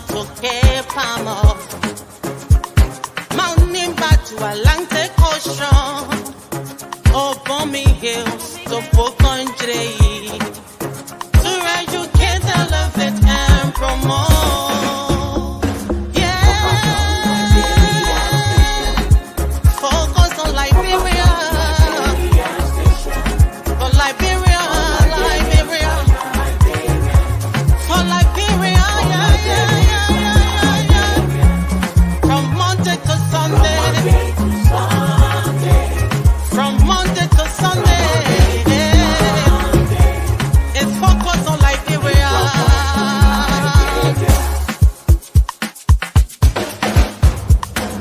to Cape Palmer, mountain back to Atlantic Ocean, Obomi Hills to Pokonjre, to educate, elevate, and promote. Yeah, focus on Liberia, for Liberia, Liberia, for Liberia, yeah. From Monday to Sunday, from Monday to Sunday, it's focus on Liberia.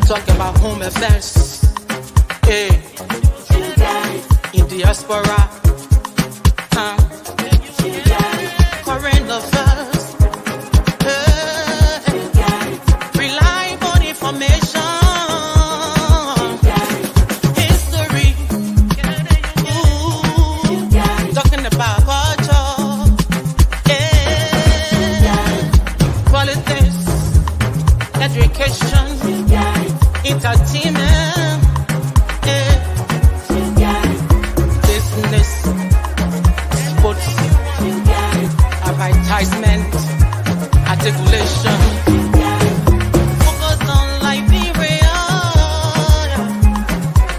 Talk about home affairs, in diaspora, current affairs, reliable information, history, talking about culture, politics, education, entertainment, business, sports, advertisement, articulation. Focus on Liberia.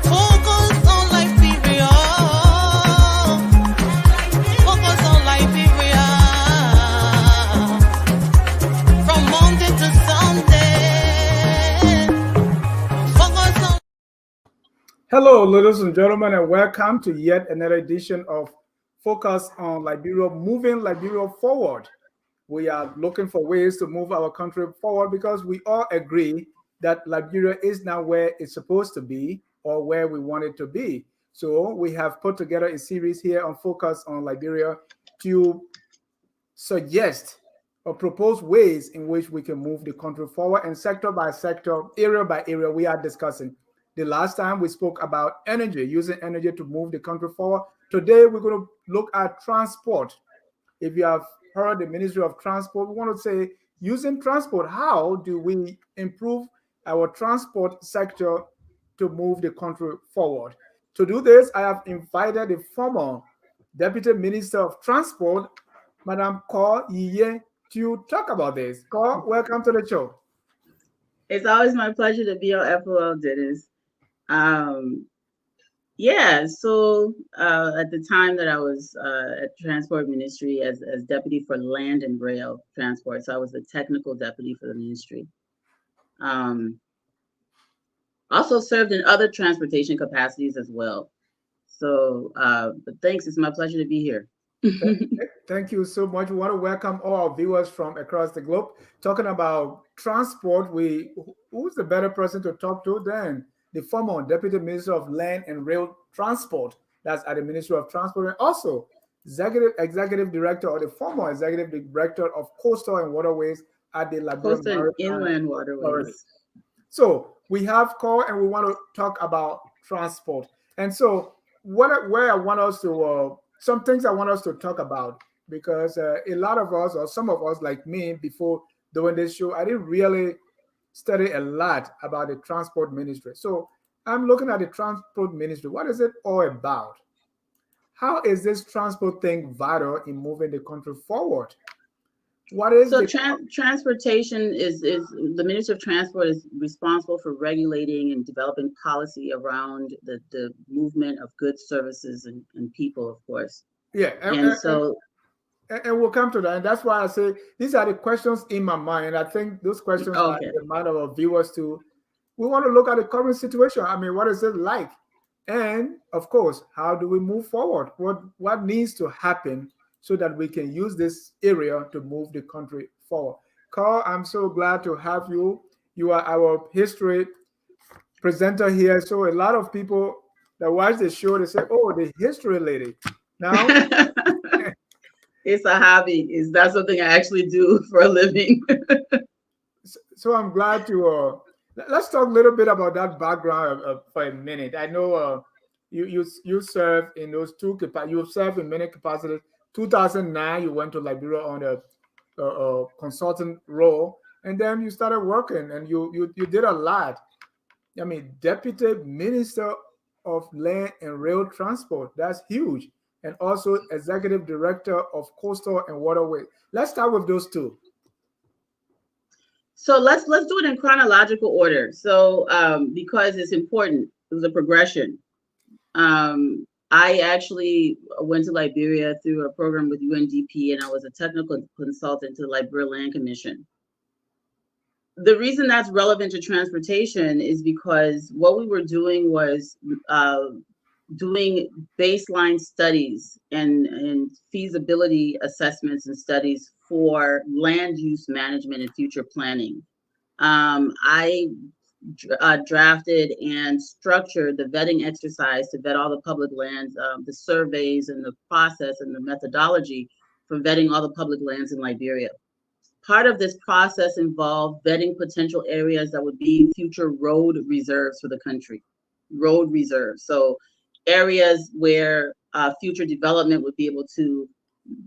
Focus on Liberia. Focus on Liberia. From Monday to Sunday. Focus on. Hello, ladies and gentlemen, and welcome to yet another edition of Focus on Liberia, moving Liberia forward. We are looking for ways to move our country forward because we all agree that Liberia is now where it's supposed to be or where we want it to be. So we have put together a series here on Focus on Liberia to suggest or propose ways in which we can move the country forward, and sector by sector, area by area, we are discussing. The last time we spoke about energy, using energy to move the country forward. Today we're going to look at transport. If you have heard the Ministry of Transport, we want to say using transport, how do we improve our transport sector to move the country forward? To do this, I have invited the former Deputy Minister of Transport, Madam Yeyia, to talk about this. Ko, welcome to the show. It's always my pleasure to be on FOL, Dennis. So at the time that I was at Transport Ministry as Deputy for Land and Rail Transport, so I was the technical deputy for the ministry. Also served in other transportation capacities as well. So, but thanks, it's my pleasure to be here. Thank you so much. We want to welcome all our viewers from across the globe. Talking about transport, who's the better person to talk to than the former Deputy Minister of Land and Rail Transport, that's at the Ministry of Transport, and also Executive Director or the former Executive Director of Coastal and Waterways at the Liberia Coastal and Inland Waterways. So we have call and we want to talk about transport. And so where I want us to, some things I want us to talk about, because a lot of us, or some of us like me, before doing this show, I didn't really study a lot about the transport ministry. So I'm looking at the transport ministry. What is it all about? How is this transport thing vital in moving the country forward? What is transportation is the Ministry of Transport is responsible for regulating and developing policy around the movement of goods, services, and people, of course. Yeah, and we'll come to that. And that's why I say these are the questions in my mind. I think those questions are in the mind of our viewers too. We want to look at the current situation. I mean, what is it like? And of course, how do we move forward? What needs to happen so that we can use this area to move the country forward? Carl, I'm so glad to have you. You are our history presenter here. So a lot of people that watch the show, they say, oh, the history lady. Now, it's a hobby. It's not something I actually do for a living. So I'm glad to, let's talk a little bit about that background for a minute. I know you serve in those two capacities. You serve in many capacities. 2009, you went to Liberia on a consultant role. and then you started working, and you did a lot. I mean, Deputy Minister of Land and Rail Transport. That's huge. And also Executive Director of Coastal and Waterways. Let's start with those two. So let's do it in chronological order. So because it's important, it was a progression. I actually went to Liberia through a program with UNDP, and I was a technical consultant to the Liberia Land Commission. The reason that's relevant to transportation is because what we were doing was doing baseline studies and feasibility assessments and studies for land use management and future planning. I drafted and structured the vetting exercise to vet all the public lands, the surveys and the process and the methodology for vetting all the public lands in Liberia. Part of this process involved vetting potential areas that would be future road reserves for the country, road reserves. So areas where future development would be able to,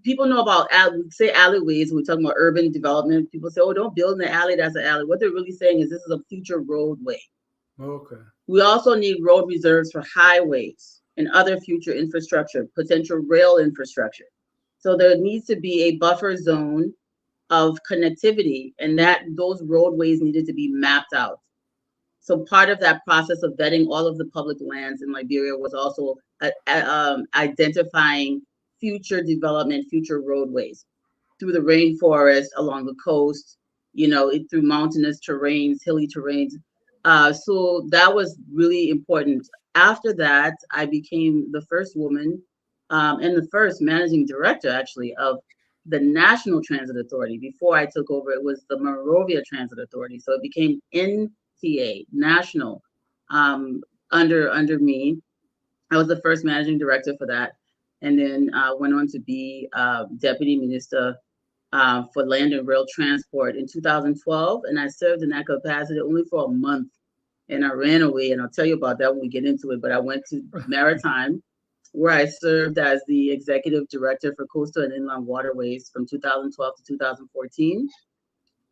people know about, say alleyways, when we're talking about urban development, people say, oh, don't build in the alley, that's an alley. What they're really saying is this is a future roadway. Okay. We also need road reserves for highways and other future infrastructure, potential rail infrastructure. So there needs to be a buffer zone of connectivity, and that those roadways needed to be mapped out. So part of that process of vetting all of the public lands in Liberia was also identifying future development, future roadways through the rainforest, along the coast, through mountainous terrains, hilly terrains. So that was really important. After that, I became the first woman and the first managing director, actually, of the National Transit Authority. Before I took over, it was the Monrovia Transit Authority. So it became NTA, national, under me. I was the first managing director for that. And then went on to be Deputy Minister for Land and Rail Transport in 2012. And I served in that capacity only for a month. And I ran away, and I'll tell you about that when we get into it. But I went to Maritime, where I served as the executive director for coastal and inland waterways from 2012 to 2014.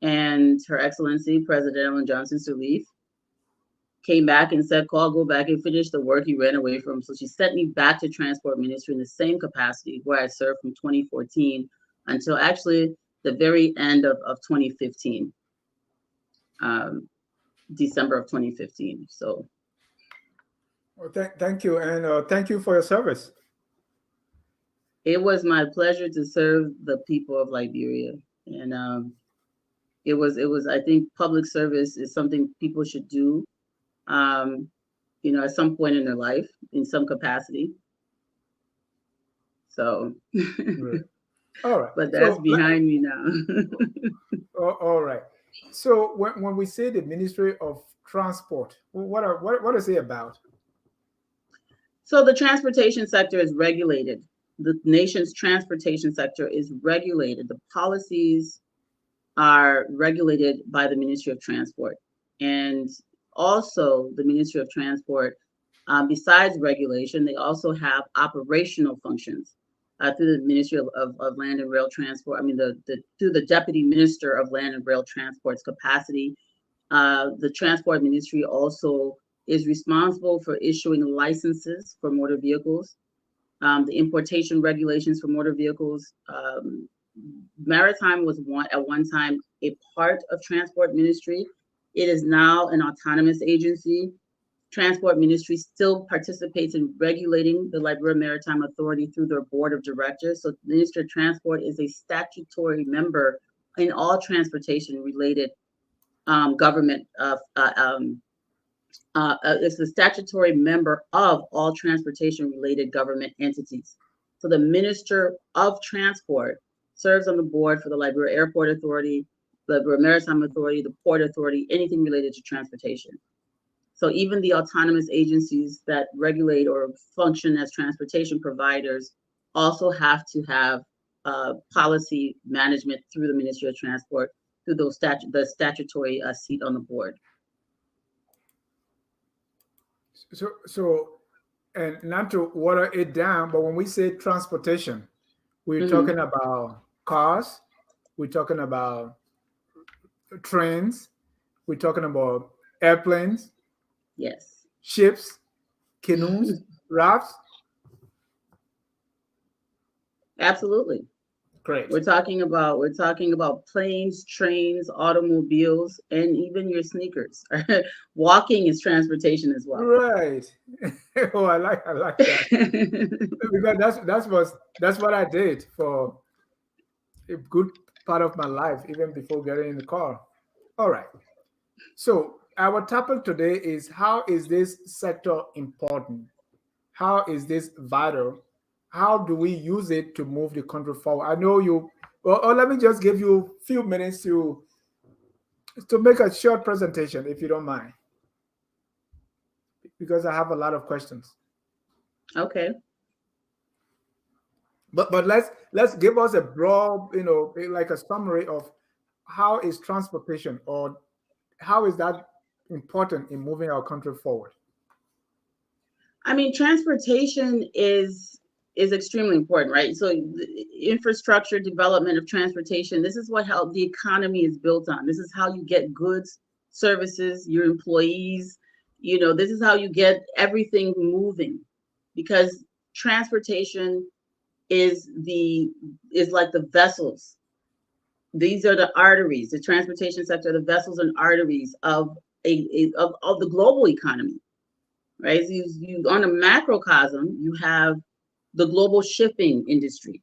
And Her Excellency, President Ellen Johnson Sirleaf, came back and said, Carl, go back and finish the work you ran away from. So she sent me back to Transport Ministry in the same capacity where I served from 2014 until actually the very end of 2015, December of 2015. So. Well, thank you, and thank you for your service. It was my pleasure to serve the people of Liberia, and it was. I think public service is something people should do, at some point in their life, in some capacity. So, Right. All right. But that's behind me now. All right. So when we say the Ministry of Transport, what is it about? So the transportation sector is regulated. The nation's transportation sector is regulated. The policies are regulated by the Ministry of Transport. And also the Ministry of Transport, besides regulation, they also have operational functions through the Ministry of Land and Rail Transport. I mean, through the Deputy Minister of Land and Rail Transport's capacity. The Transport Ministry also is responsible for issuing licenses for motor vehicles, the importation regulations for motor vehicles. Maritime was at one time a part of Transport Ministry. It is now an autonomous agency. Transport Ministry still participates in regulating the Liberia Maritime Authority through their board of directors. So the Ministry of Transport is a statutory member in all transportation related government is the statutory member of all transportation-related government entities. So the Minister of Transport serves on the board for the Liberia Airport Authority, the Liberia Maritime Authority, the Port Authority, anything related to transportation. So even the autonomous agencies that regulate or function as transportation providers also have to have policy management through the Ministry of Transport, through the statutory seat on the board. So, and not to water it down, but when we say transportation, we're talking about cars, we're talking about trains, we're talking about airplanes, Yes. ships, canoes, rafts. Absolutely. Great. We're talking about planes, trains, automobiles, and even your sneakers. Walking is transportation as well. Right. Oh, I like that because that's what I did for a good part of my life, even before getting in the car. All right. So our topic today is how is this sector important? How is this vital? How do we use it to move the country forward? I know you. Well, let me just give you a few minutes to make a short presentation, if you don't mind, because I have a lot of questions. Okay. But let's give us a broad, like a summary of how is transportation or how is that important in moving our country forward? I mean, transportation is extremely important, right? So the infrastructure development of transportation, this is what how the economy is built on. This is how you get goods, services, your employees, this is how you get everything moving because transportation is like the vessels. These are the arteries, the transportation sector, the vessels and arteries of of the global economy, right? So you on a macrocosm, you have the global shipping industry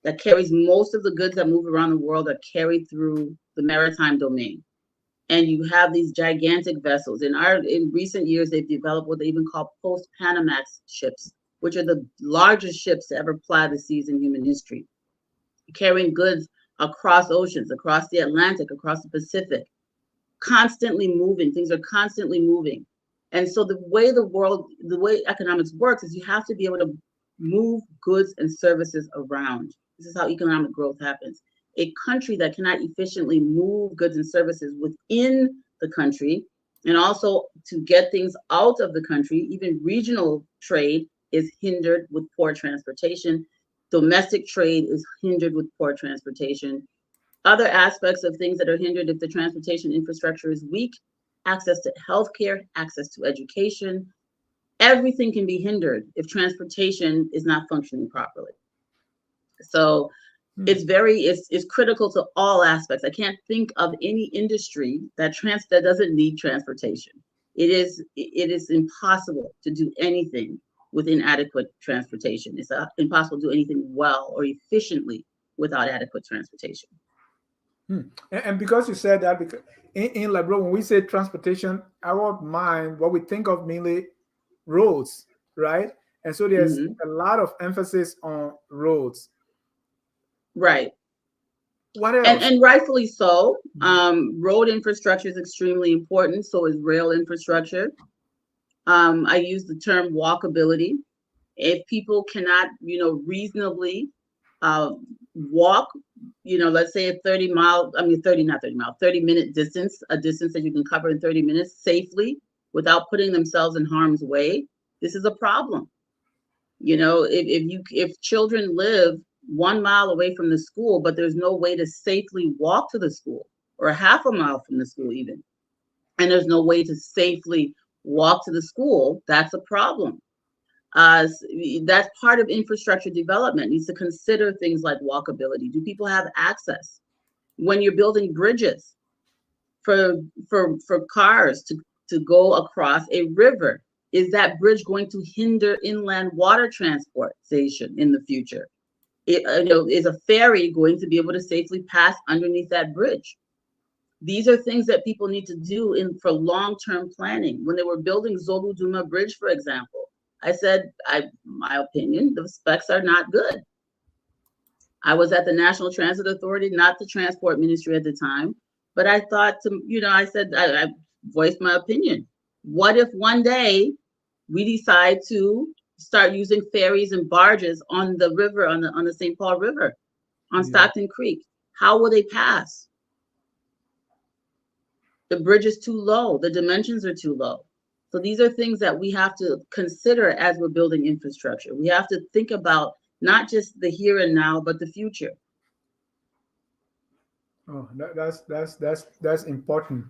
that carries most of the goods that move around the world are carried through the maritime domain. And you have these gigantic vessels. In recent years, they've developed what they even call post-Panamax ships, which are the largest ships to ever ply the seas in human history, carrying goods across oceans, across the Atlantic, across the Pacific, constantly moving. Things are constantly moving. And so the way economics works is you have to be able to move goods and services around. This is how economic growth happens. A country that cannot efficiently move goods and services within the country and also to get things out of the country, even regional trade is hindered with poor transportation. Domestic trade is hindered with poor transportation. Other aspects of things that are hindered if the transportation infrastructure is weak, access to healthcare, access to education, everything can be hindered if transportation is not functioning properly. So Hmm. it's critical to all aspects. I can't think of any industry that doesn't need transportation. It is impossible to do anything with inadequate transportation. It's impossible to do anything well or efficiently without adequate transportation. Hmm. And because you said that, because in Liberia, when we say transportation, our mind, what we think of mainly roads, right? And so there's Mhm. a lot of emphasis on roads. Right. What And else? and rightfully so. Mhm. Road infrastructure is extremely important. So is rail infrastructure. I use the term walkability. If people cannot, reasonably uh, walk, let's say a 30 mile, I mean 30, not 30 mile, 30-minute distance, a distance that you can cover in 30 minutes safely without putting themselves in harm's way, this is a problem. If children live 1 mile away from the school, but there's no way to safely walk to the school, or a half a mile from the school even, and there's no way to safely walk to the school, that's a problem. That's part of infrastructure development. Needs to consider things like walkability. Do people have access when you're building bridges for cars to go across a river? Is that bridge going to hinder inland water transportation in the future? Is a ferry going to be able to safely pass underneath that bridge? These are things that people need to do for long-term planning. When they were building Zolu Duma Bridge, for example, I said, my opinion, the specs are not good. I was at the National Transit Authority, not the Transport Ministry at the time, but I thought I said, I voiced my opinion. What if one day we decide to start using ferries and barges on the river, on the St. Paul River, on Yeah. Stockton Creek? How will they pass? The bridge is too low, the dimensions are too low. So these are things that we have to consider as we're building infrastructure. We have to think about not just the here and now, but the future. Oh, that's important.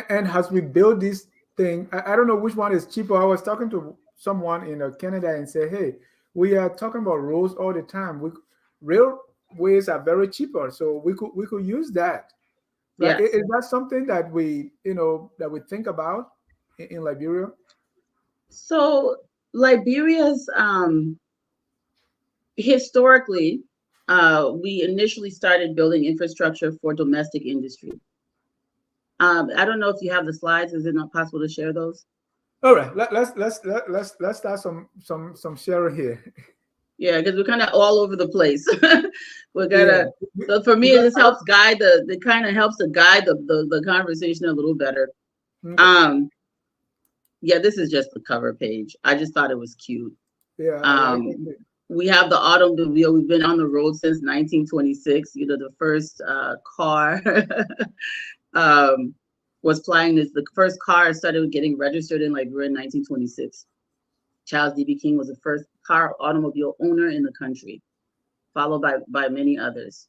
And as we build this thing, I don't know which one is cheaper. I was talking to someone in Canada and say, hey, we are talking about roads all the time. Railways are very cheaper, so we could use that. Right? Yes. Is that something that we think about in Liberia? So Liberia's historically, we initially started building infrastructure for domestic industry. I don't know if you have the slides. Is it not possible to share those? All right, let's start some sharing here. Yeah, because we're kind of all over the place. We're Yeah, gonna. So for me, because this helps guide it kind of helps to guide the conversation a little better. okay, Um, yeah, this is just the cover page. I just thought it was cute. yeah, I like Um, it. we have the automobile. We've been on the road since 1926. You know, the first car um, was flying this. The first car started getting registered in Liberia in 1926. Charles D.B. King was the first car automobile owner in the country, followed by many others.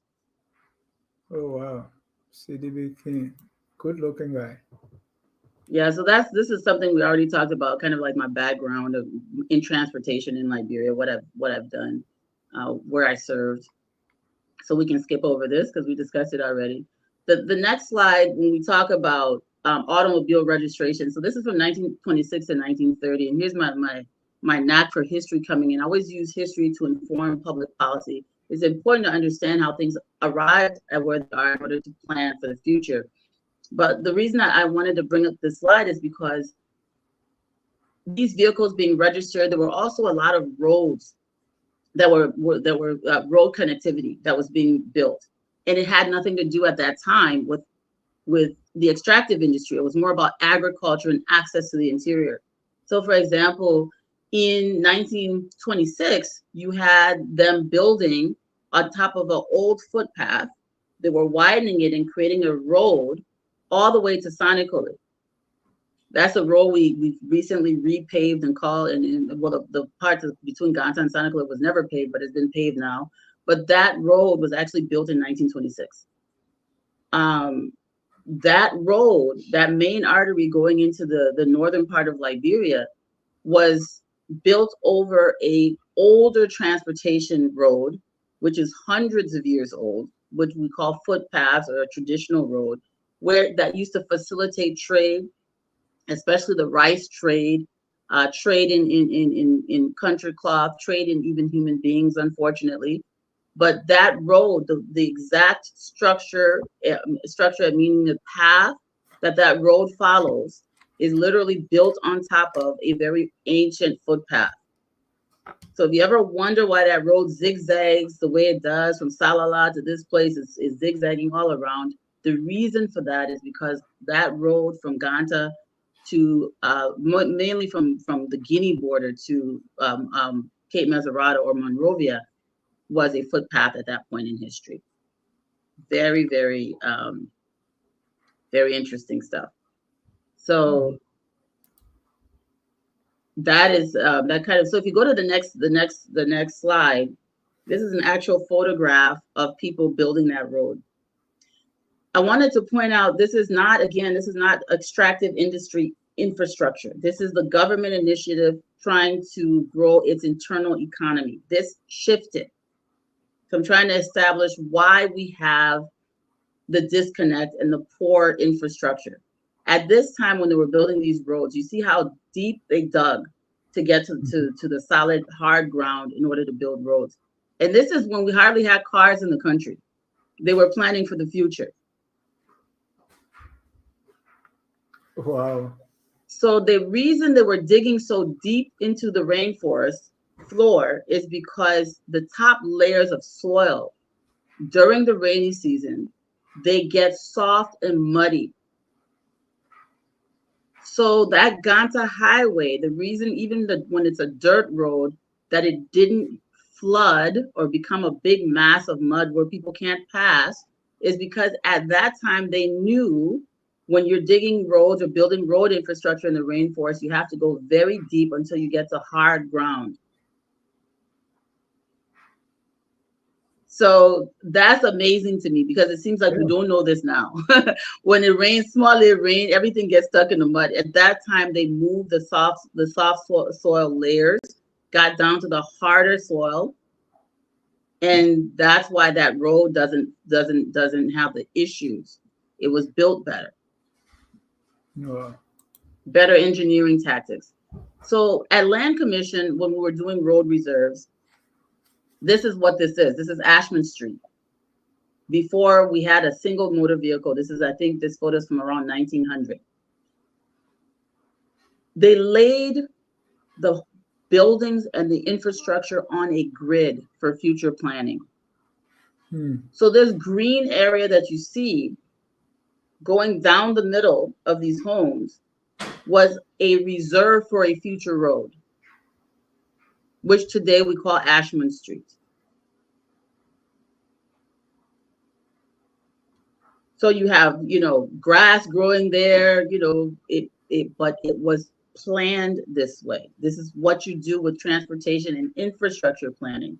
Oh wow, CDB King, good looking guy. Yeah, so this is something we already talked about, kind of like my background in transportation in Liberia, what I've done, where I served. So we can skip over this because we discussed it already. The next slide, when we talk about automobile registration, so this is from 1926 to 1930, and here's my knack for history coming in. I always use history to inform public policy. It's important to understand how things arrived at where they are in order to plan for the future. But the reason I wanted to bring up this slide is because these vehicles being registered, there were also a lot of roads that were road connectivity that was being built, and it had nothing to do at that time with the extractive industry. It was more about agriculture and access to the interior. So, for example, in 1926, you had them building on top of an old footpath. They were widening it and creating a road all the way to Sanikole. That's a road we recently repaved and called, and well, the part between Ganta and Sanikole was never paved, but it's been paved now. But that road was actually built in 1926. That road, that main artery going into the northern part of Liberia, was built over a older transportation road, which is hundreds of years old, which we call footpaths or a traditional road, where that used to facilitate trade, especially the rice trade, trade in country cloth, trade in even human beings, unfortunately. But that road, the exact structure, meaning the path that road follows, is literally built on top of a very ancient footpath. So if you ever wonder why that road zigzags the way it does from Salala to this place, is zigzagging all around, the reason for that is because that road from Ganta to mainly from the Guinea border to Cape Mesurata or Monrovia was a footpath at that point in history. Very, very, very interesting stuff. So that is that kind of. So if you go to the next slide, this is an actual photograph of people building that road. I wanted to point out this is not extractive industry infrastructure. This is the government initiative trying to grow its internal economy. This shifted. So I'm trying to establish why we have the disconnect and the poor infrastructure. At this time, when they were building these roads, you see how deep they dug to get to the solid, hard ground in order to build roads. And this is when we hardly had cars in the country. They were planning for the future. Wow. So the reason they were digging so deep into the rainforest floor is because the top layers of soil during the rainy season, they get soft and muddy. So that Ganta highway, the reason even when it's a dirt road, that it didn't flood or become a big mass of mud where people can't pass, is because at that time they knew when you're digging roads or building road infrastructure in the rainforest, you have to go very deep until you get to hard ground. So that's amazing to me because it seems like we don't know this now. When it rains, small little rain, everything gets stuck in the mud. At that time, they moved the soft soil layers, got down to the harder soil, and that's why that road doesn't have the issues. It was built better. Wow. Better engineering tactics. So at Land Commission, when we were doing road reserves, this is what this is. This is Ashman Street. Before we had a single motor vehicle. This is, I think this photo is from around 1900. They laid the buildings and the infrastructure on a grid for future planning. So this green area that you see going down the middle of these homes was a reserve for a future road, which today we call Ashman Street. So you have, grass growing there, but it was planned this way. This is what you do with transportation and infrastructure planning.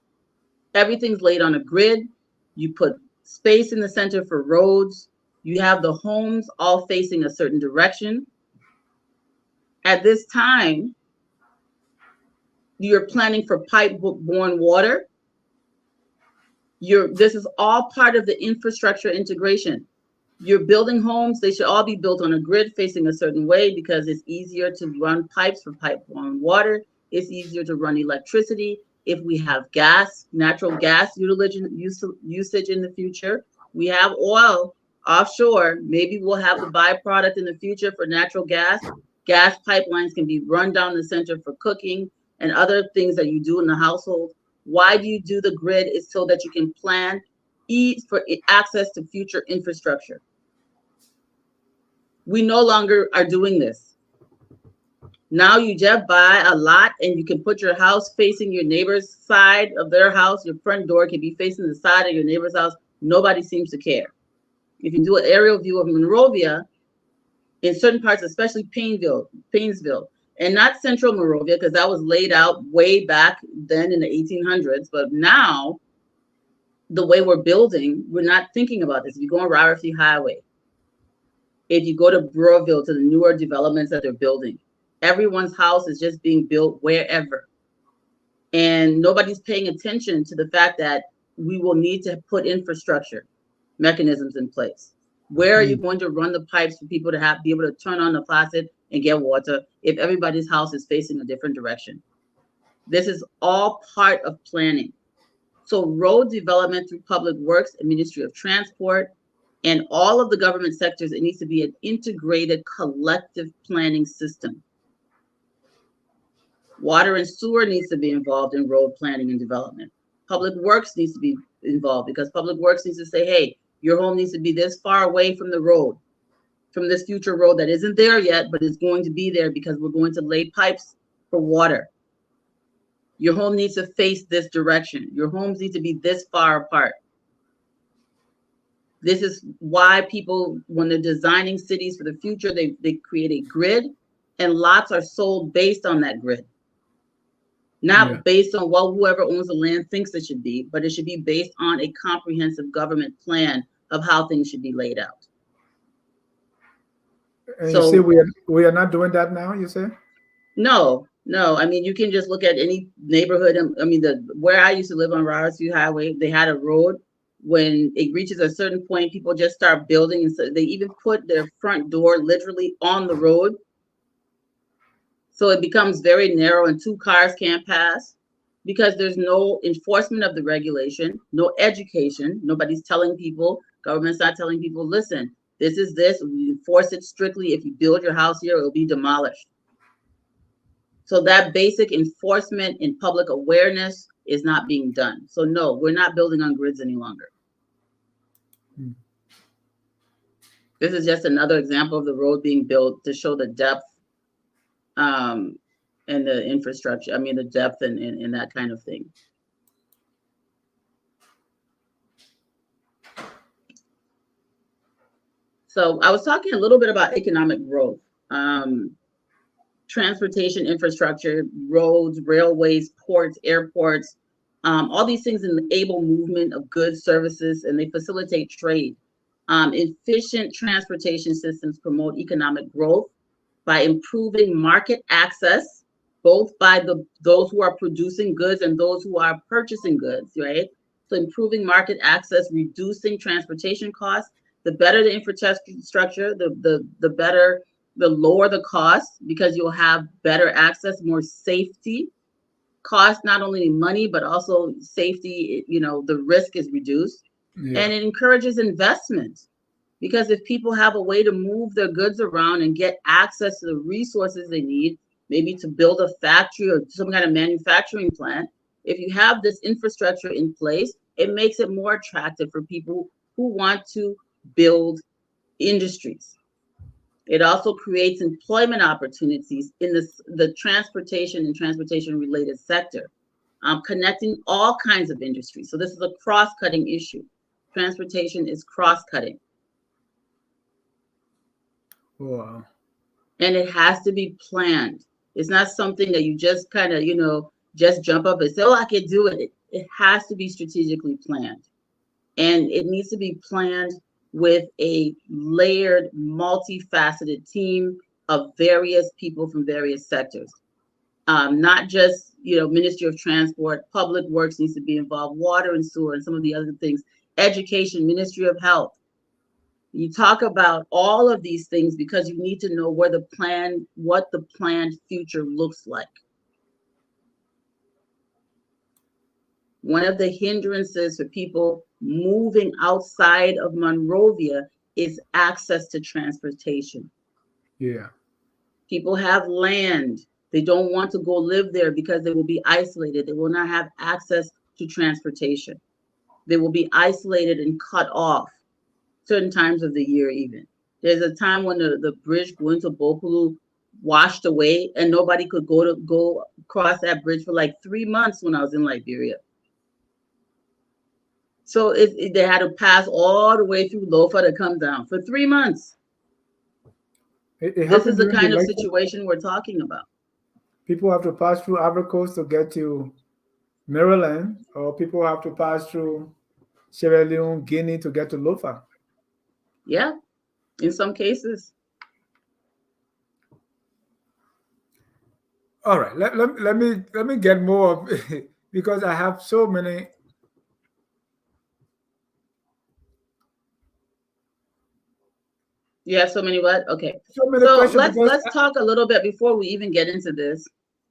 Everything's laid on a grid. You put space in the center for roads. You have the homes all facing a certain direction. At this time, you're planning for pipe-borne water. This is all part of the infrastructure integration. You're building homes, they should all be built on a grid facing a certain way because it's easier to run pipes for pipe-borne water. It's easier to run electricity. If we have gas, natural gas usage in the future, we have oil offshore. Maybe we'll have the byproduct in the future for natural gas. Gas pipelines can be run down the center for cooking and other things that you do in the household. Why do you do the grid? Is so that you can plan for access to future infrastructure. We no longer are doing this. Now you just buy a lot and you can put your house facing your neighbor's side of their house. Your front door can be facing the side of your neighbor's house. Nobody seems to care. If you do an aerial view of Monrovia, in certain parts, especially Painesville, and not central Monrovia, because that was laid out way back then in the 1800s, but now the way we're building, we're not thinking about this. If you go on Rarifi Highway, if you go to Burrowville, to the newer developments that they're building, everyone's house is just being built wherever. And nobody's paying attention to the fact that we will need to put infrastructure mechanisms in place. Where are you going to run the pipes for people to be able to turn on the faucet and get water if everybody's house is facing a different direction? This is all part of planning. So road development through Public Works and Ministry of Transport and all of the government sectors, it needs to be an integrated collective planning system. Water and sewer needs to be involved in road planning and development. Public Works needs to be involved because Public Works needs to say, hey, your home needs to be this far away from the road, from this future road that isn't there yet, but is going to be there because we're going to lay pipes for water. Your home needs to face this direction. Your homes need to be this far apart. This is why people, when they're designing cities for the future, they create a grid, and lots are sold based on that grid. Not based on what whoever owns the land thinks it should be, but it should be based on a comprehensive government plan of how things should be laid out. And so, you say we are not doing that now, you say? No. I mean, you can just look at any neighborhood. I mean, where I used to live on Rarifi Highway, they had a road. When it reaches a certain point, people just start building, and so they even put their front door literally on the road. So it becomes very narrow and 2 cars can't pass because there's no enforcement of the regulation, no education. Nobody's telling people, government's not telling people, listen, this is this, we enforce it strictly. If you build your house here, it'll be demolished. So that basic enforcement and public awareness is not being done. So no, we're not building on grids any longer. This is just another example of the road being built to show the depth and the infrastructure. I mean, the depth and that kind of thing. So I was talking a little bit about economic growth, transportation infrastructure, roads, railways, ports, airports, All these things enable movement of goods, services, and they facilitate trade. Efficient transportation systems promote economic growth by improving market access, both by those who are producing goods and those who are purchasing goods, right? So improving market access, reducing transportation costs. The better the infrastructure, the better, the lower the cost, because you'll have better access, more safety. Cost not only in money, but also safety, the risk is reduced. Yeah. And it encourages investment, because if people have a way to move their goods around and get access to the resources they need, maybe to build a factory or some kind of manufacturing plant, if you have this infrastructure in place, it makes it more attractive for people who want to build industries. It also creates employment opportunities in the transportation and transportation related sector, connecting all kinds of industries. So this is a cross-cutting issue. Transportation is cross-cutting. Wow. And it has to be planned. It's not something that you just kind of, just jump up and say, oh, I can do it. It has to be strategically planned. And it needs to be planned with a layered, multifaceted team of various people from various sectors. Not just, Ministry of Transport, Public Works needs to be involved, water and sewer, and some of the other things, education, Ministry of Health. You talk about all of these things because you need to know what the planned future looks like. One of the hindrances for people moving outside of Monrovia is access to transportation. Yeah. People have land. They don't want to go live there because they will be isolated. They will not have access to transportation. They will be isolated and cut off certain times of the year even. There's a time when the bridge going to Bopulu washed away and nobody could go across that bridge for like 3 months when I was in Liberia. So they had to pass all the way through Lofa to come down for 3 months. This is the kind of situation we're talking about. People have to pass through Ivory Coast to get to Maryland, or people have to pass through Sierra Leone, Guinea to get to Lofa. Yeah, in some cases. All right, let me get more because I have so many. You have so many what? Okay. So many questions. Let's talk a little bit before we even get into this.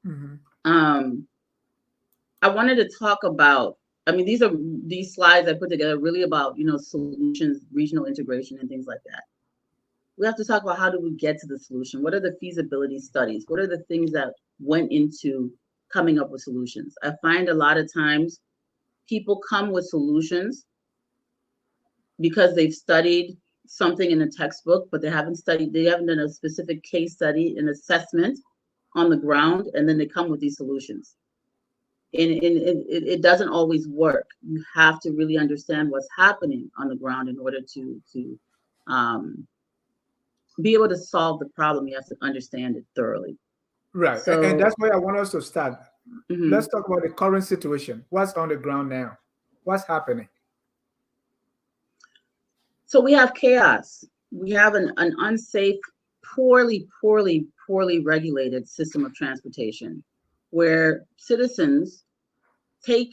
Mm-hmm. I wanted to talk about, these slides I put together really about, solutions, regional integration and things like that. We have to talk about how do we get to the solution? What are the feasibility studies? What are the things that went into coming up with solutions? I find a lot of times people come with solutions because they've studied something in a textbook, but they haven't done a specific case study, an assessment on the ground, and then they come with these solutions. And it doesn't always work. You have to really understand what's happening on the ground in order to be able to solve the problem. You have to understand it thoroughly. Right. So, and that's where I want us to start. Mm-hmm. Let's talk about the current situation. What's on the ground now? What's happening? So we have chaos. We have an unsafe, poorly regulated system of transportation where citizens take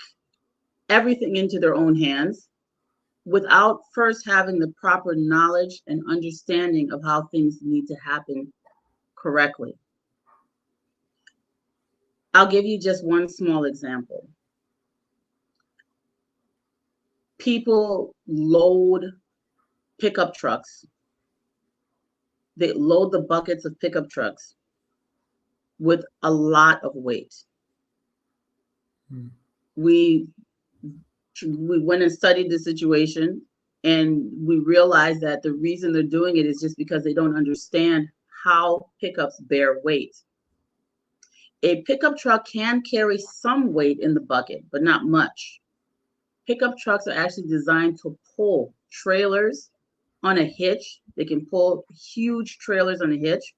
everything into their own hands without first having the proper knowledge and understanding of how things need to happen correctly. I'll give you just one small example. People load pickup trucks. They load the buckets of pickup trucks with a lot of weight. We went and studied the situation, and we realized that the reason they're doing it is just because they don't understand how pickups bear weight. A pickup truck can carry some weight in the bucket, but not much. Pickup trucks are actually designed to pull trailers on a hitch. They can pull huge trailers on a hitch.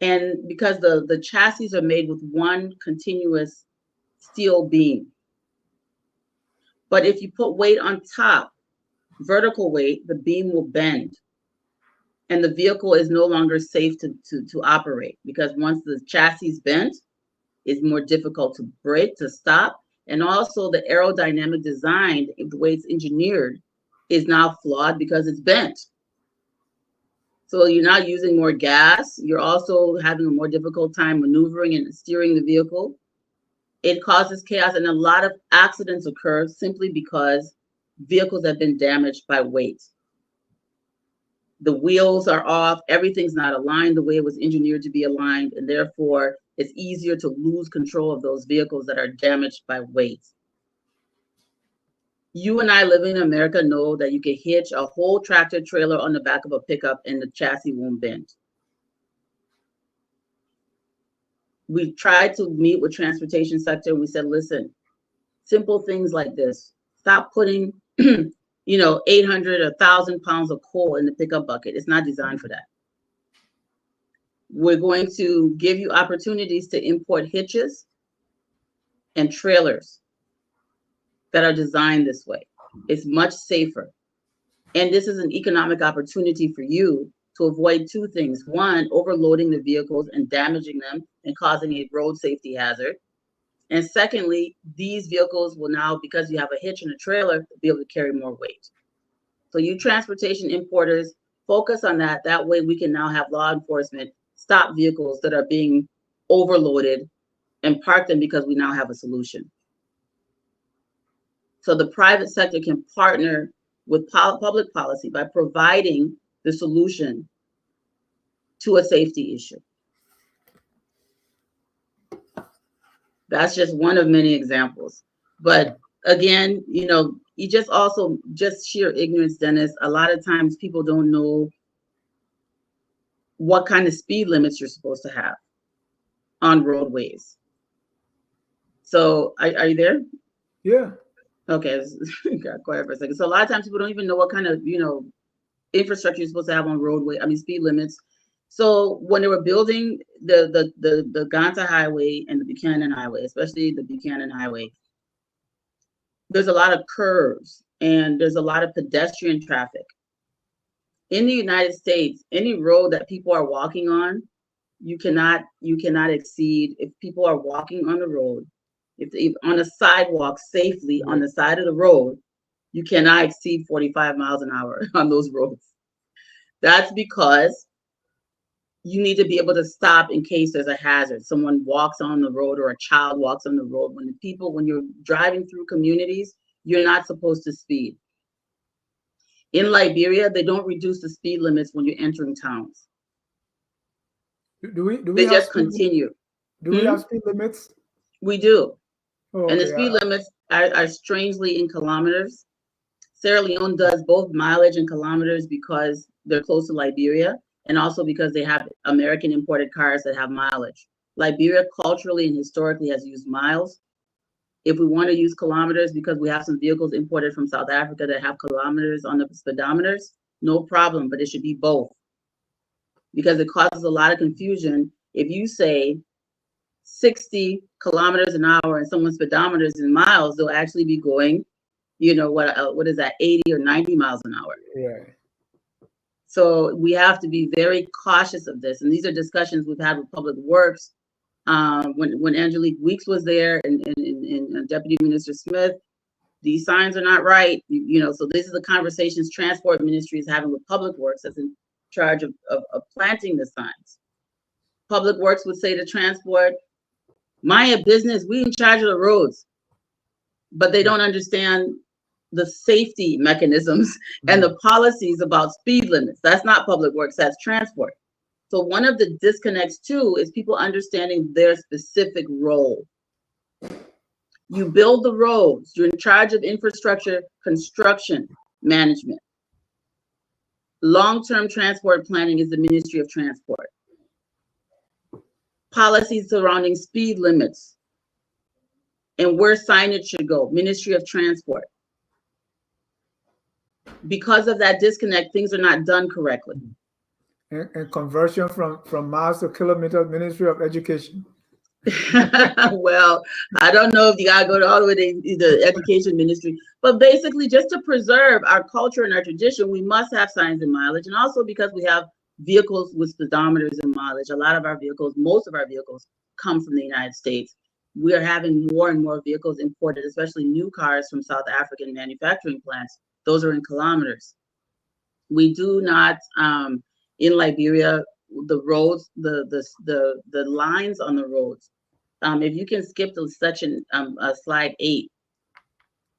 And because the chassis are made with one continuous steel beam. But if you put weight on top, vertical weight, the beam will bend. And the vehicle is no longer safe to operate, because once the chassis is bent, it's more difficult to brake, to stop. And also the aerodynamic design, the way it's engineered, is now flawed because it's bent. So you're not using more gas. You're also having a more difficult time maneuvering and steering the vehicle. It causes chaos, and a lot of accidents occur simply because vehicles have been damaged by weight. The wheels are off, everything's not aligned the way it was engineered to be aligned, and therefore it's easier to lose control of those vehicles that are damaged by weight. You and I living in America know that you can hitch a whole tractor trailer on the back of a pickup and the chassis won't bend. We tried to meet with transportation sector, and we said, listen, simple things like this. Stop putting 800 or 1,000 pounds of coal in the pickup bucket. It's not designed for that. We're going to give you opportunities to import hitches and trailers that are designed this way. It's much safer. And this is an economic opportunity for you to avoid two things. One, overloading the vehicles and damaging them and causing a road safety hazard. And secondly, these vehicles will now, because you have a hitch and a trailer, be able to carry more weight. So you transportation importers, focus on that. That way we can now have law enforcement stop vehicles that are being overloaded and park them, because we now have a solution. So the private sector can partner with public policy by providing the solution to a safety issue. That's just one of many examples. But again, you just sheer ignorance, Dennis. A lot of times people don't know what kind of speed limits you're supposed to have on roadways. So are you there? Yeah. Okay, got quiet for a second. So a lot of times people don't even know what kind of, infrastructure you're supposed to have on speed limits. So when they were building the Ganta Highway and the Buchanan Highway, especially the Buchanan Highway, there's a lot of curves and there's a lot of pedestrian traffic. In the United States, any road that people are walking on, you cannot exceed, if people are walking on the road, if on a sidewalk safely on the side of the road, you cannot exceed 45 miles an hour on those roads. That's because you need to be able to stop in case there's a hazard. Someone walks on the road or a child walks on the road. When you're driving through communities, you're not supposed to speed. In Liberia, they don't reduce the speed limits when you're entering towns. Do we They just continue. Do we have speed limits? We do. Oh, and the speed limits are strangely in kilometers. Sierra Leone does both mileage and kilometers because they're close to Liberia, and also because they have American imported cars that have mileage. Liberia culturally and historically has used miles. If we want to use kilometers, because we have some vehicles imported from South Africa that have kilometers on the speedometers, no problem, but it should be both. Because it causes a lot of confusion. If you say 60 kilometers an hour and someone's speedometer is in miles, they'll actually be going, what is that, 80 or 90 miles an hour. Yeah. So we have to be very cautious of this. And these are discussions we've had with Public Works. When Angelique Weeks was there and Deputy Minister Smith, these signs are not right. So this is the conversations Transport Ministry is having with Public Works that's in charge of planting the signs. Public Works would say to Transport, mind your business, we in charge of the roads. But they don't understand the safety mechanisms and the policies about speed limits. That's not Public Works, that's Transport. So one of the disconnects too is people understanding their specific role. You build the roads, you're in charge of infrastructure, construction, management. Long-term transport planning is the Ministry of Transport. Policies surrounding speed limits and where signage should go, Ministry of Transport. Because of that disconnect, things are not done correctly. And conversion from miles to kilometers, Ministry of Education. Well, I don't know if you gotta go all the way to the education ministry, but basically just to preserve our culture and our tradition, we must have signs and mileage. And also because we have vehicles with speedometers and mileage, a lot of our vehicles, most of our vehicles come from the United States. We are having more and more vehicles imported, especially new cars from South African manufacturing plants. Those are in kilometers. We do not, in Liberia, the roads, the lines on the roads. If you can skip to section slide 8,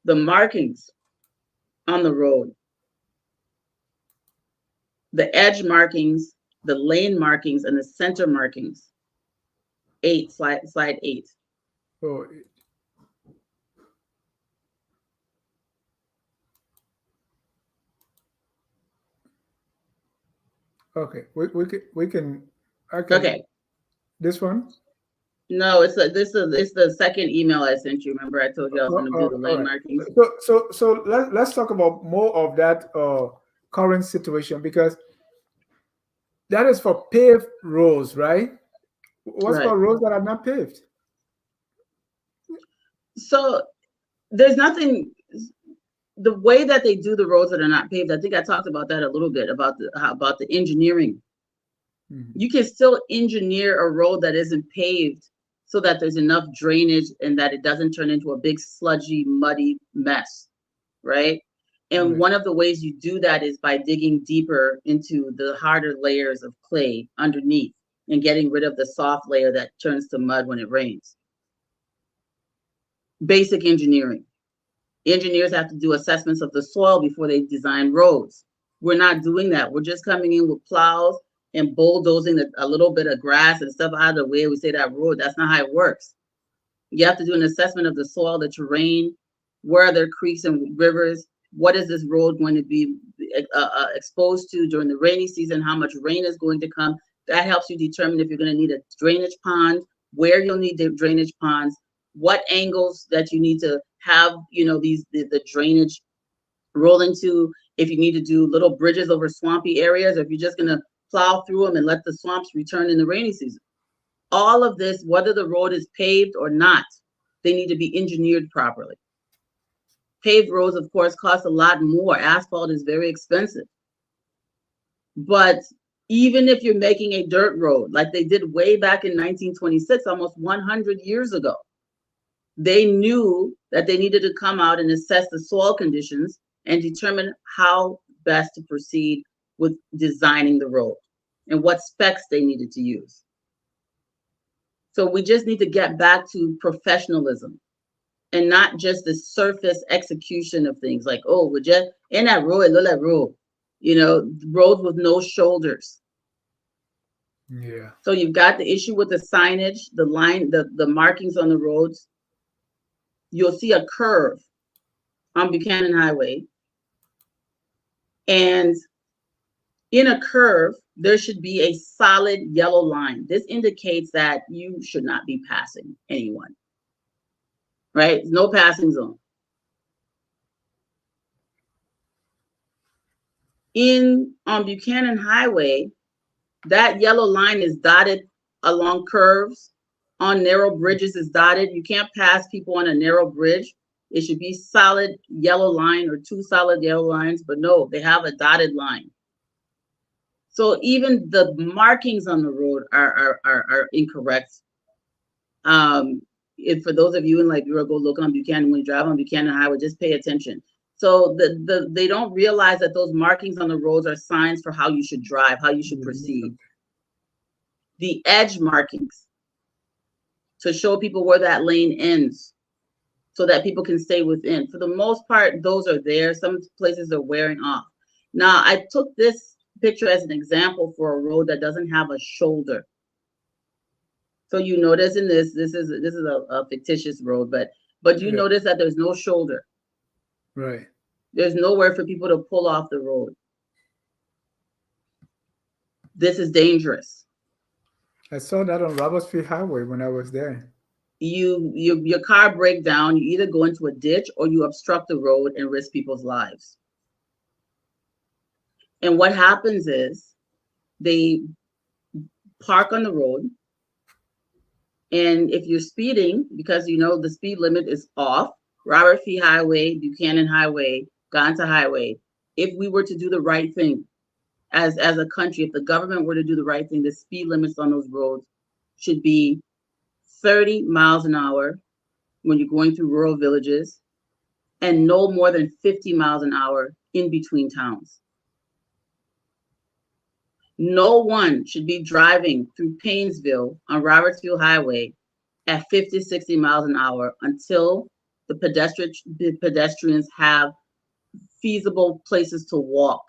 the markings on the road, the edge markings, the lane markings, and the center markings. 8, slide 8. Oh, okay. We can. I can. Okay. This one. No, it's the second email I sent you. Remember, I told you I was going to do the All lane right. markings. So let's talk about more of that current situation, because that is for paved roads, right? What's Right. about roads that are not paved? So there's nothing. The way that they do the roads that are not paved, I think I talked about that a little bit about the engineering. Mhm. You can still engineer a road that isn't paved so that there's enough drainage and that it doesn't turn into a big sludgy, muddy mess, right? And Right. one of the ways you do that is by digging deeper into the harder layers of clay underneath and getting rid of the soft layer that turns to mud when it rains. Basic engineering. Engineers have to do assessments of the soil before they design roads. We're not doing that. We're just coming in with plows and bulldozing a little bit of grass and stuff out of the way. We say that road, that's not how it works. You have to do an assessment of the soil, the terrain, where are there creeks and rivers, what is this road going to be exposed to during the rainy season, how much rain is going to come. That helps you determine if you're going to need a drainage pond, where you'll need the drainage ponds, what angles that you need to have, the drainage roll into, if you need to do little bridges over swampy areas, or if you're just going to plow through them and let the swamps return in the rainy season. All of this, whether the road is paved or not, they need to be engineered properly. Paved roads, of course, cost a lot more. Asphalt is very expensive. But even if you're making a dirt road, like they did way back in 1926, almost 100 years ago, they knew that they needed to come out and assess the soil conditions and determine how best to proceed with designing the road and what specs they needed to use. So we just need to get back to professionalism and not just the surface execution of things like, oh, we're just in that road, look at road, roads with no shoulders. Yeah. So you've got the issue with the signage, the line, the markings on the roads. You'll see a curve on Buchanan Highway. And in a curve, there should be a solid yellow line. This indicates that you should not be passing anyone, right? No passing zone. On Buchanan Highway, that yellow line is dotted along curves. On narrow bridges is dotted. You can't pass people on a narrow bridge. It should be solid yellow line or 2 solid yellow lines, but no, they have a dotted line. So even the markings on the road are incorrect. If for those of you in Liberia, go look on Buchanan, when you drive on Buchanan Highway, just pay attention. So they don't realize that those markings on the roads are signs for how you should drive, how you should proceed. The edge markings to show people where that lane ends so that people can stay within. For the most part, those are there. Some places are wearing off. Now, I took this picture as an example for a road that doesn't have a shoulder. So you notice in this is a fictitious road, but you notice that there's no shoulder. Right. There's nowhere for people to pull off the road. This is dangerous. I saw that on Robertsfield Highway when I was there. Your car break down, you either go into a ditch or you obstruct the road and risk people's lives. And what happens is they park on the road, And if you're speeding, because you know the speed limit is off, Robert F. Highway, Buchanan Highway, Ganta Highway, if we were to do the right thing as a country, if the government were to do the right thing, the speed limits on those roads should be 30 miles an hour when you're going through rural villages, and no more than 50 miles an hour in between towns. No one should be driving through Painesville on Robertsville Highway at 50, 60 miles an hour until the pedestrians have feasible places to walk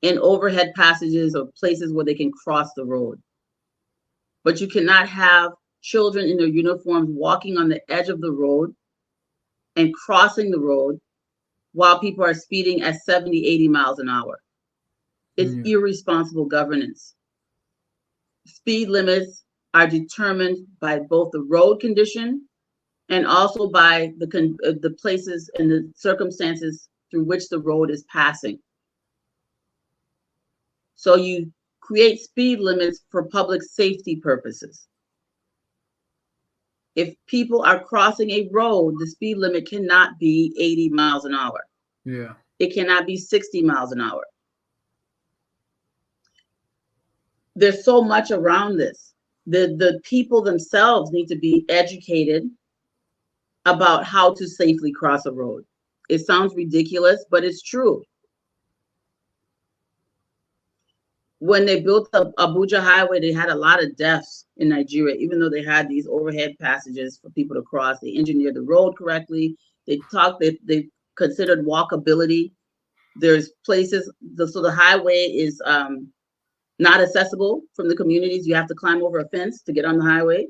in overhead passages or places where they can cross the road. But you cannot have children in their uniforms walking on the edge of the road and crossing the road while people are speeding at 70, 80 miles an hour. It's irresponsible governance. Speed limits are determined by both the road condition and also by the places and the circumstances through which the road is passing. So you create speed limits for public safety purposes. If people are crossing a road, the speed limit cannot be 80 miles an hour. Yeah. It cannot be 60 miles an hour. There's so much around this. The people themselves need to be educated about how to safely cross a road. It sounds ridiculous, but it's true. When they built the Abuja Highway, they had a lot of deaths in Nigeria, even though they had these overhead passages for people to cross. They engineered the road correctly. They considered walkability. There's places, so the highway is not accessible from the communities. You have to climb over a fence to get on the highway,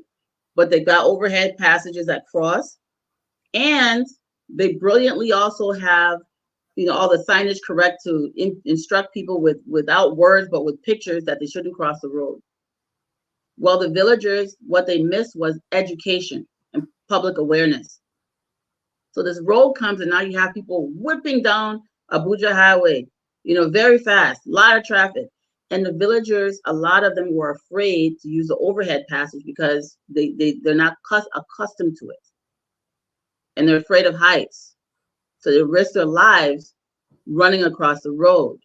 but they've got overhead passages that cross. And they brilliantly also have, all the signage correct to instruct people without words, but with pictures that they shouldn't cross the road. Well, the villagers, what they missed was education and public awareness. So this road comes and now you have people whipping down Abuja Highway, very fast, a lot of traffic. And the villagers, a lot of them were afraid to use the overhead passage because they're not accustomed to it. And they're afraid of heights. So they risk their lives running across the road.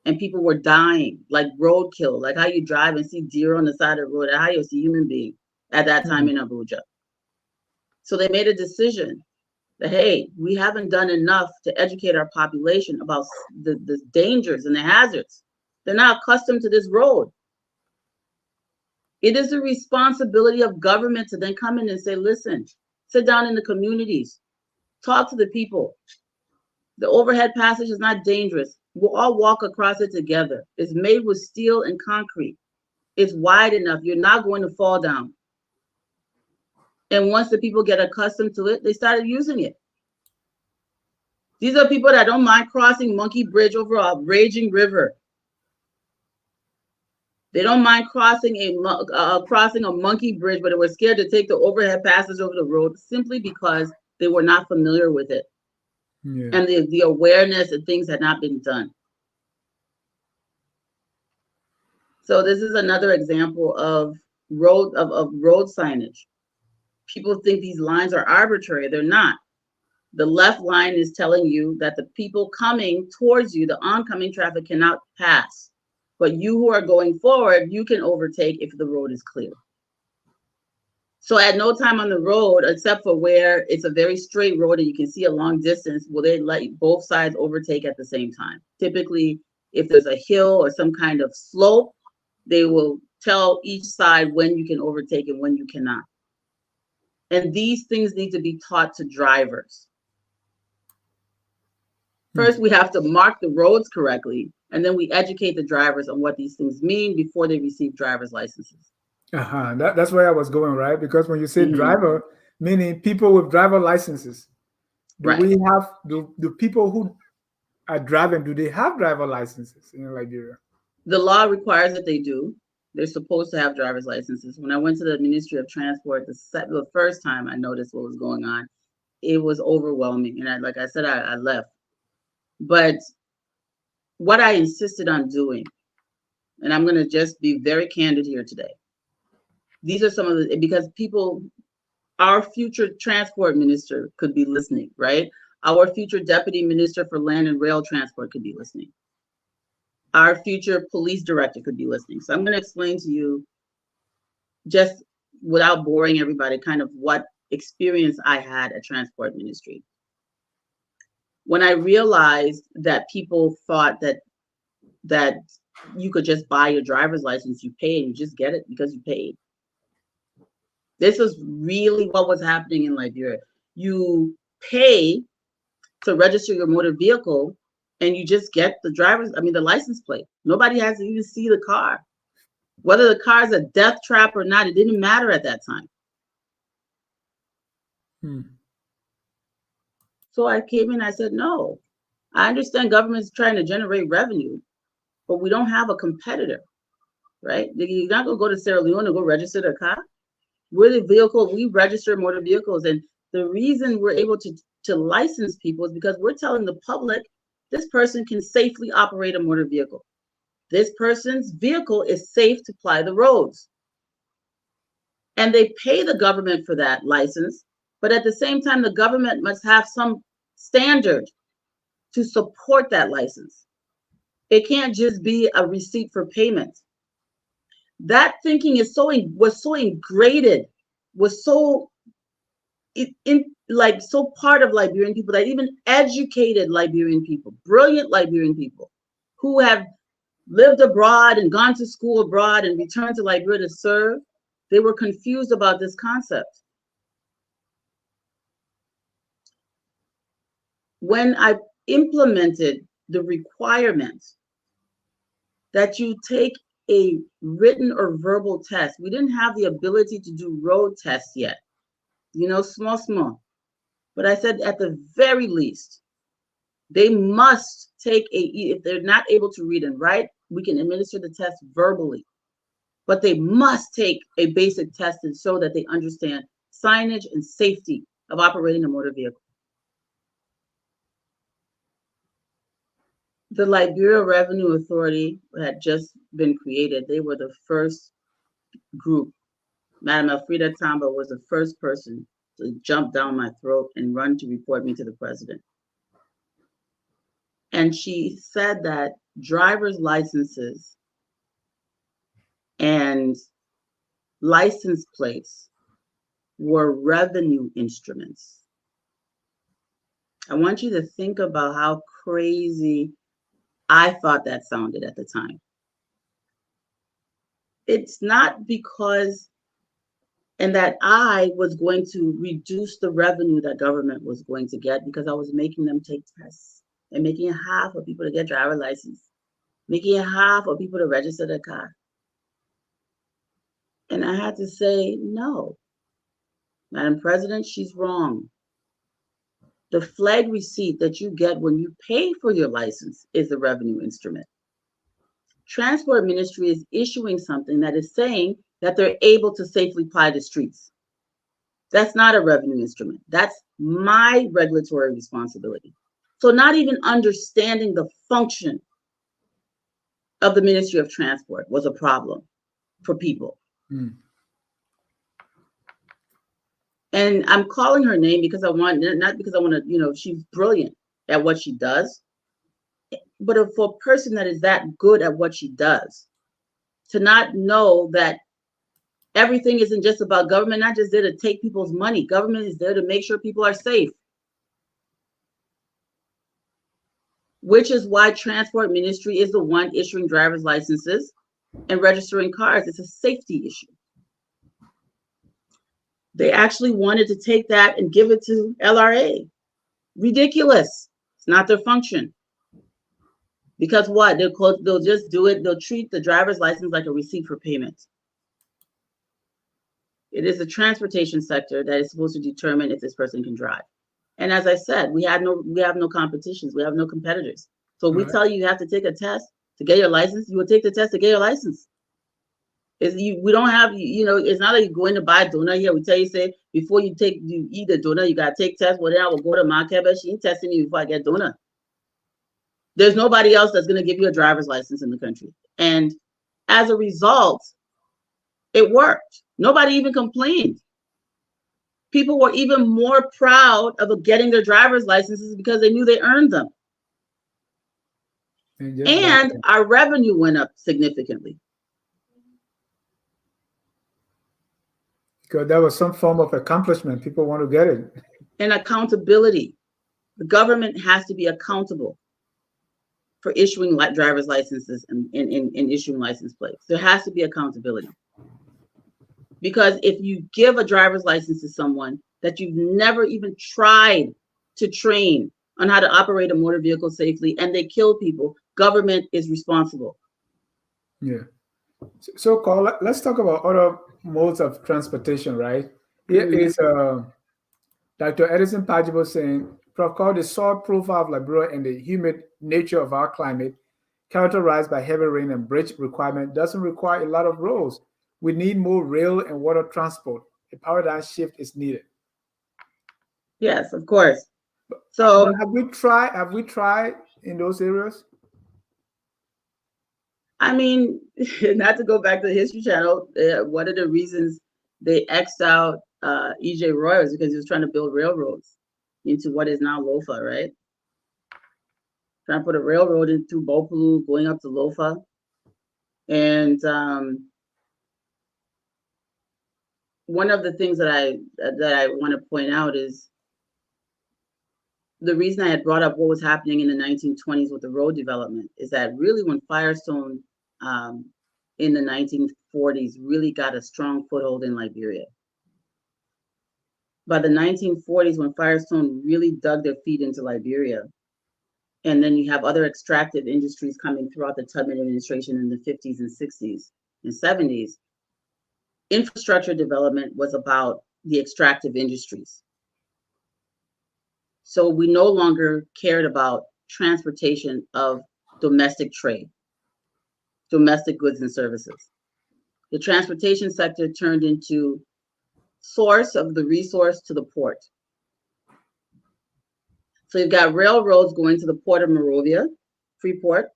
And people were dying, like roadkill, like how you drive and see deer on the side of the road, how you see human being at that time in Abuja. So they made a decision that, hey, we haven't done enough to educate our population about the dangers and the hazards. They're not accustomed to this road. It is the responsibility of government to then come in and say, listen, sit down in the communities, talk to the people. The overhead passage is not dangerous. We'll all walk across it together. It's made with steel and concrete. It's wide enough. You're not going to fall down. And once the people get accustomed to it, they started using it. These are people that don't mind crossing Monkey Bridge over a raging river. They don't mind crossing a monkey bridge, but they were scared to take the overhead passage over the road simply because they were not familiar with it. Yeah. And the awareness and things had not been done. So this is another example of road signage. People think these lines are arbitrary. They're not. The left line is telling you that the people coming towards you, the oncoming traffic, cannot pass. But you who are going forward, you can overtake if the road is clear. So at no time on the road, except for where it's a very straight road and you can see a long distance, will they let both sides overtake at the same time. Typically, if there's a hill or some kind of slope, they will tell each side when you can overtake and when you cannot. And these things need to be taught to drivers. First, we have to mark the roads correctly, and then we educate the drivers on what these things mean before they receive driver's licenses. That's where I was going, right? Because when you say driver, meaning people with driver licenses, do people who are driving, do they have driver licenses in Liberia? The law requires that they do. They're supposed to have driver's licenses. When I went to the Ministry of Transport the first time I noticed what was going on, it was overwhelming. And like I said, I left. But what I insisted on doing, and I'm going to just be very candid here today, These are some of the, because people, our future transport minister could be listening, right? Our future deputy minister for land and rail transport could be listening. Our future police director could be listening. So I'm going to explain to you, just without boring everybody, kind of what experience I had at transport ministry. When I realized that people thought that you could just buy your driver's license, you pay and you just get it because you paid. This is really what was happening in Liberia. You pay to register your motor vehicle and you just get the license plate. Nobody has to even see the car. Whether the car is a death trap or not, it didn't matter at that time. So I came in, I said, no, I understand government's trying to generate revenue, but we don't have a competitor, right? You're not gonna go to Sierra Leone and go register their car. We're the vehicle, we register motor vehicles. And the reason we're able to license people is because we're telling the public, this person can safely operate a motor vehicle. This person's vehicle is safe to ply the roads. And they pay the government for that license, but at the same time, the government must have some standard to support that license. It can't just be a receipt for payment. That thinking was so ingrained, was so so part of Liberian people, that even educated Liberian people, brilliant Liberian people who have lived abroad and gone to school abroad and returned to Liberia to serve, they were confused about this concept. When I implemented the requirement that you take a written or verbal test, we didn't have the ability to do road tests yet, small. But I said at the very least, they must take if they're not able to read and write, we can administer the test verbally. But they must take a basic test and show that they understand signage and safety of operating a motor vehicle. The Liberia Revenue Authority had just been created. They were the first group. Madam Elfrida Tamba was the first person to jump down my throat and run to report me to the president. And she said that driver's licenses and license plates were revenue instruments. I want you to think about how crazy I thought that sounded at the time. It's not because, and that I was going to reduce the revenue that government was going to get because I was making them take tests and making it half of people to get driver's license, making it half of people to register their car. And I had to say, no, Madam President, she's wrong. The flag receipt that you get when you pay for your license is a revenue instrument. Transport Ministry is issuing something that is saying that they're able to safely ply the streets. That's not a revenue instrument. That's my regulatory responsibility. So not even understanding the function of the Ministry of Transport was a problem for people. And I'm calling her name because not because I want to, she's brilliant at what she does, but for a person that is that good at what she does, to not know that everything isn't just about government, not just there to take people's money. Government is there to make sure people are safe. Which is why Transport Ministry is the one issuing driver's licenses and registering cars. It's a safety issue. They actually wanted to take that and give it to LRA. Ridiculous. It's not their function. Because what? They'll just do it. They'll treat the driver's license like a receipt for payment. It is the transportation sector that is supposed to determine if this person can drive. And as I said, we have no competitions. We have no competitors. So we tell you have to take a test to get your license. You will take the test to get your license. We don't have, it's not like you're going to buy donut here. We tell you, say, before you eat the donut, you got to take tests. Well, then I will go to market, but she ain't testing you before I get donut. There's nobody else that's going to give you a driver's license in the country. And as a result, It worked. Nobody even complained. People were even more proud of getting their driver's licenses because they knew they earned them. And our revenue went up significantly. Because that was some form of accomplishment. People want to get it. And accountability. The government has to be accountable for issuing driver's licenses and issuing license plates. There has to be accountability. Because if you give a driver's license to someone that you've never even tried to train on how to operate a motor vehicle safely and they kill people, government is responsible. Yeah. So, Carl, let's talk about other modes of transportation, right? Here is Dr. Edison Pajibo saying, Prof. Carl, the soil profile of Liberia and the humid nature of our climate, characterized by heavy rain and bridge requirement, doesn't require a lot of roads. We need more rail and water transport. A paradigm shift is needed. Yes, of course. So but have we tried in those areas? I mean, not to go back to the History Channel, one of the reasons they X'd out E.J. Roy was because he was trying to build railroads into what is now Lofa, right? Trying to put a railroad in through Bopulu, going up to Lofa. And one of the things that I want to point out is the reason I had brought up what was happening in the 1920s with the road development is that really when Firestone in the 1940s really got a strong foothold in Liberia. By the 1940s, when Firestone really dug their feet into Liberia, and then you have other extractive industries coming throughout the Tubman administration in the 50s and 60s and 70s, infrastructure development was about the extractive industries. So we no longer cared about transportation of domestic trade, domestic goods and services. The transportation sector turned into source of the resource to the port. So you've got railroads going to the port of Monrovia, Freeport,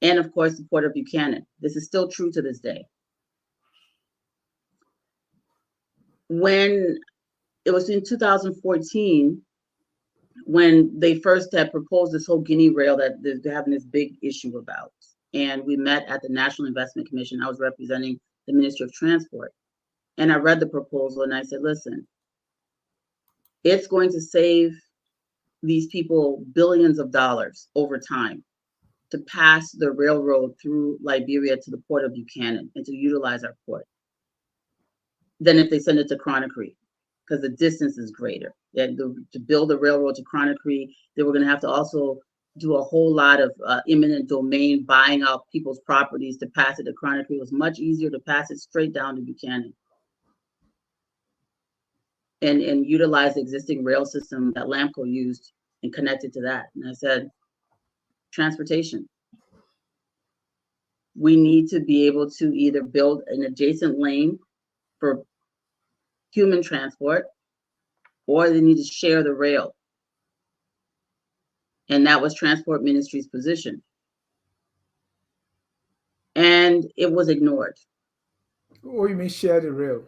and of course the port of Buchanan. This is still true to this day. When it was in 2014, when they first had proposed this whole Guinea rail that they're having this big issue about, and we met at the National Investment Commission. I was representing the Ministry of Transport, and I read the proposal and I said, listen, it's going to save these people billions of dollars over time to pass the railroad through Liberia to the port of Buchanan and to utilize our port than if they send it to Conakry, because the distance is greater. To build a railroad to Conakry, they were going to have to also do a whole lot of eminent domain, buying out people's properties to pass it to Conakry. It was much easier to pass it straight down to Buchanan and utilize the existing rail system that LAMCO used and connect it to that. And I said, transportation. We need to be able to either build an adjacent lane for human transport, or they need to share the rail. And that was Transport Ministry's position. And it was ignored. What do you mean share the rail?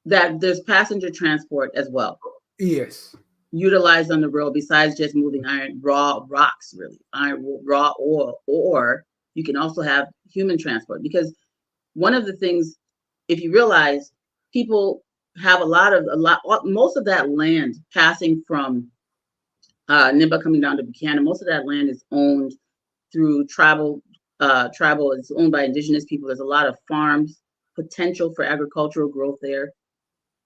That there's passenger transport as well. Yes. Utilized on the rail besides just moving raw rocks, really, raw oil, or you can also have human transport. Because one of the things, if you realize, people have most of that land passing from Nimba coming down to Buchanan, most of that land is owned through tribal, it's owned by indigenous people. There's a lot of farms, potential for agricultural growth there,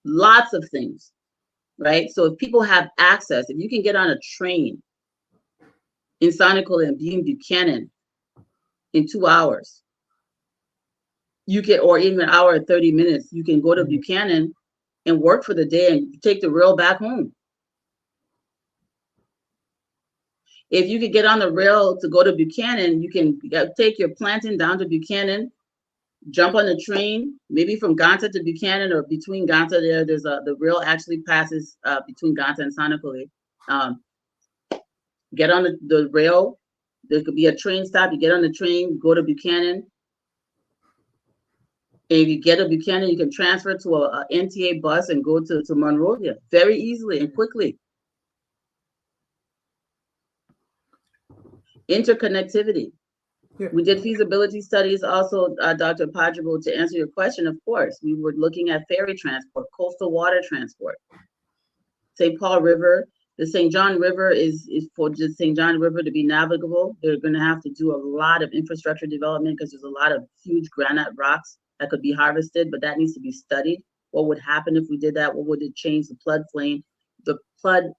lots of things, right? So if people have access, if you can get on a train in Sonical and be in Buchanan in 2 hours, you can, or even an hour and 30 minutes, you can go to Buchanan and work for the day and take the rail back home. If you could get on the rail to go to Buchanan, you can take your plantain down to Buchanan, jump on the train, maybe from Ganta to Buchanan or between Ganta there. The rail actually passes between Ganta and Sonicolay. Get on the rail. There could be a train stop. You get on the train, go to Buchanan, And if you get a Buchanan, you can transfer to a NTA bus and go to Monrovia very easily and quickly. Interconnectivity. Yeah. We did feasibility studies also, Dr. Padrebo, to answer your question, of course. We were looking at ferry transport, coastal water transport. St. Paul River, the St. John River is for the St. John River to be navigable. They're going to have to do a lot of infrastructure development because there's a lot of huge granite rocks that could be harvested, but that needs to be studied. What would happen if we did that? What would it change the floodplain? The flood,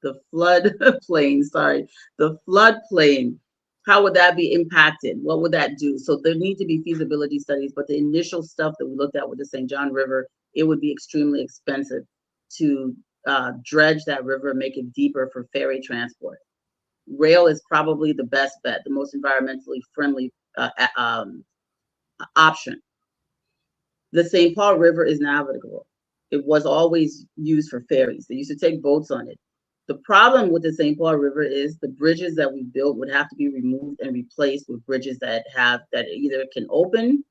the floodplain, sorry, the floodplain. How would that be impacted? What would that do? So there need to be feasibility studies, but the initial stuff that we looked at with the St. John River, it would be extremely expensive to dredge that river, make it deeper for ferry transport. Rail is probably the best bet, the most environmentally friendly option. The St. Paul River is navigable. It was always used for ferries. They used to take boats on it. The problem with the St. Paul River is the bridges that we built would have to be removed and replaced with bridges that either can open,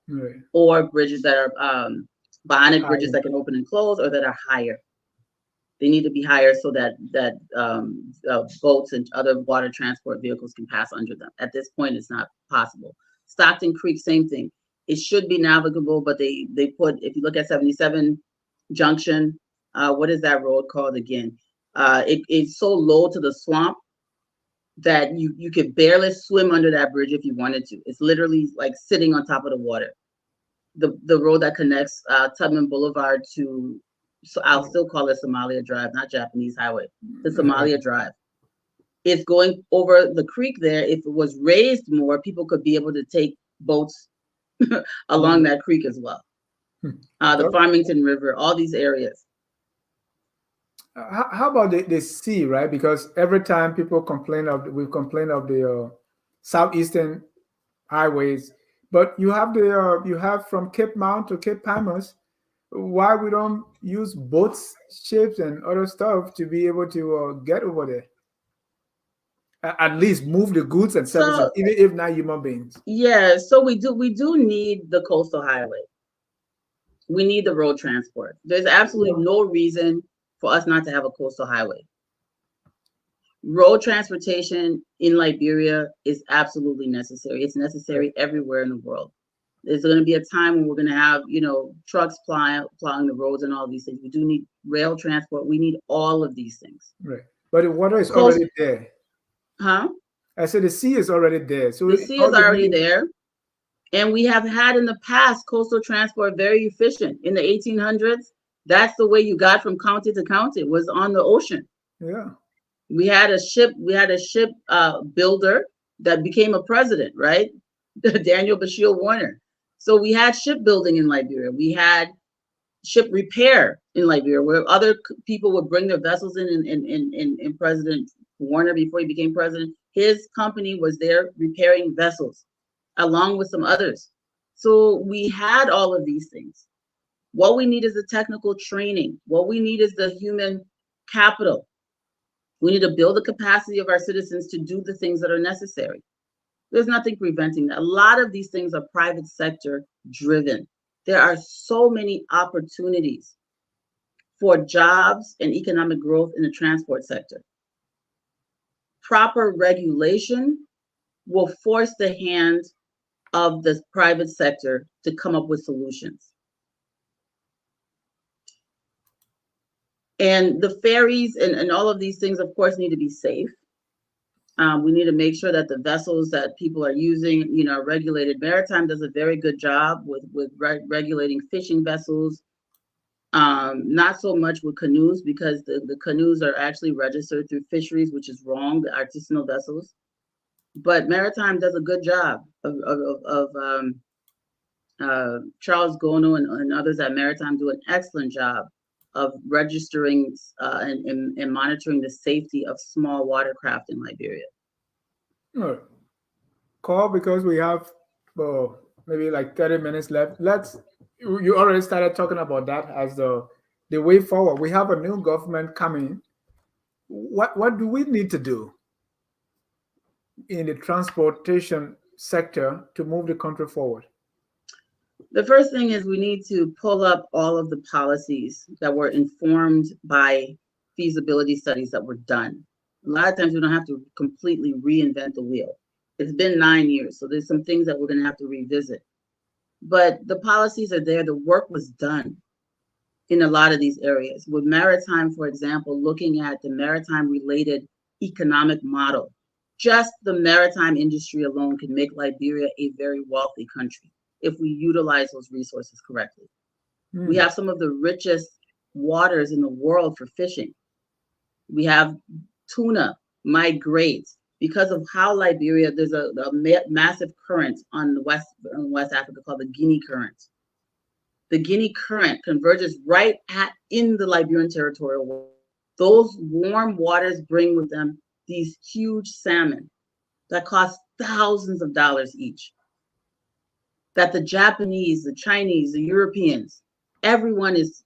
Right. or bridges that are bionic bridges that can open and close, or that are higher. They need to be higher so that boats and other water transport vehicles can pass under them. At this point, it's not possible. Stockton Creek, same thing. It should be navigable, but they put, if you look at 77 Junction, what is that road called again? It's so low to the swamp that you could barely swim under that bridge if you wanted to. It's literally like sitting on top of the water. The road that connects Tubman Boulevard to, so I'll still call it Somalia Drive, not Japanese Highway, to Somalia Drive. It's going over the creek there. If it was raised more, people could be able to take boats along that creek as well. The Farmington River, all these areas. How about the sea, right? Because every time people complain of the southeastern highways, but you have from Cape Mount to Cape Palmas. Why we don't use boats, ships, and other stuff to be able to get over there? At least move the goods and services, even if not human beings. Yeah, so we do need the coastal highway. We need the road transport. There's absolutely no reason for us not to have a coastal highway. Road transportation in Liberia is absolutely necessary. It's necessary everywhere in the world. There's going to be a time when we're going to have, trucks plowing the roads and all these things. We do need rail transport. We need all of these things. Right. But the water is already there. Huh? I said the sea is already there. So the sea is already there. And we have had in the past coastal transport very efficient. In the 1800s, that's the way you got from county to county, was on the ocean. Yeah. We had a ship builder that became a president, right? Daniel Bashir Warner. So we had shipbuilding in Liberia. We had ship repair in Liberia, where other people would bring their vessels in President Warner, before he became president, his company was there repairing vessels along with some others. So we had all of these things. What we need is the technical training. What we need is the human capital. We need to build the capacity of our citizens to do the things that are necessary. There's nothing preventing that. A lot of these things are private sector driven. There are so many opportunities for jobs and economic growth in the transport sector. Proper regulation will force the hand of the private sector to come up with solutions. And the ferries and all of these things, of course, need to be safe. We need to make sure that the vessels that people are using, are regulated. Maritime does a very good job with regulating fishing vessels. Not so much with canoes, because the canoes are actually registered through fisheries, which is wrong, the artisanal vessels. But Maritime does a good job of Charles Gono and others at Maritime do an excellent job of registering and monitoring the safety of small watercraft in Liberia. Right. Call, because we have maybe like 30 minutes left. You already started talking about that as the way forward. We have a new government coming. What do we need to do in the transportation sector to move the country forward? The first thing is we need to pull up all of the policies that were informed by feasibility studies that were done. A lot of times we don't have to completely reinvent the wheel. It's been 9 years, so there's some things that we're going to have to revisit. But the policies are there. The work was done in a lot of these areas. With maritime, for example, looking at the maritime related economic model, just the maritime industry alone can make Liberia a very wealthy country if we utilize those resources correctly. We have some of the richest waters in the world for fishing. We have tuna migrate because of how Liberia, there's a massive current on the West Africa called the Guinea Current. The Guinea Current converges right in the Liberian territorial water. Those warm waters bring with them these huge salmon that cost thousands of dollars each. That the Japanese, the Chinese, the Europeans, everyone is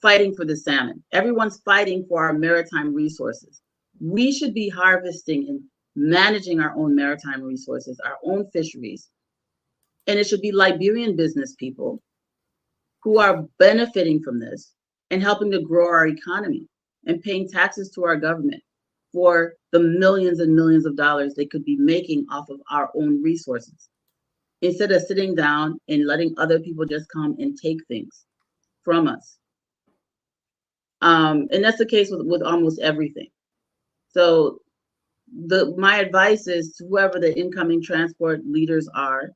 fighting for the salmon. Everyone's fighting for our maritime resources. We should be harvesting and managing our own maritime resources, our own fisheries. And it should be Liberian business people who are benefiting from this and helping to grow our economy and paying taxes to our government for the millions and millions of dollars they could be making off of our own resources, instead of sitting down and letting other people just come and take things from us. And that's the case with almost everything. So my advice is to whoever the incoming transport leaders are,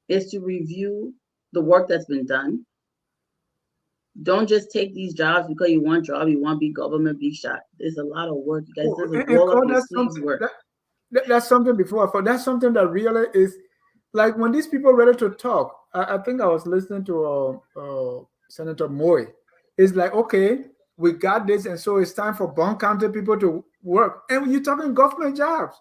is to review the work that's been done. Don't just take these jobs because you want job, you want to be government, be shot. There's a lot of work, you guys. There's a roll up your sleeves work. That's something before I thought. That's something that really is like when these people ready to talk. I think I was listening to Senator Moy. It's like, okay, we got this, and so it's time for Bond County people to work. And you're talking government jobs.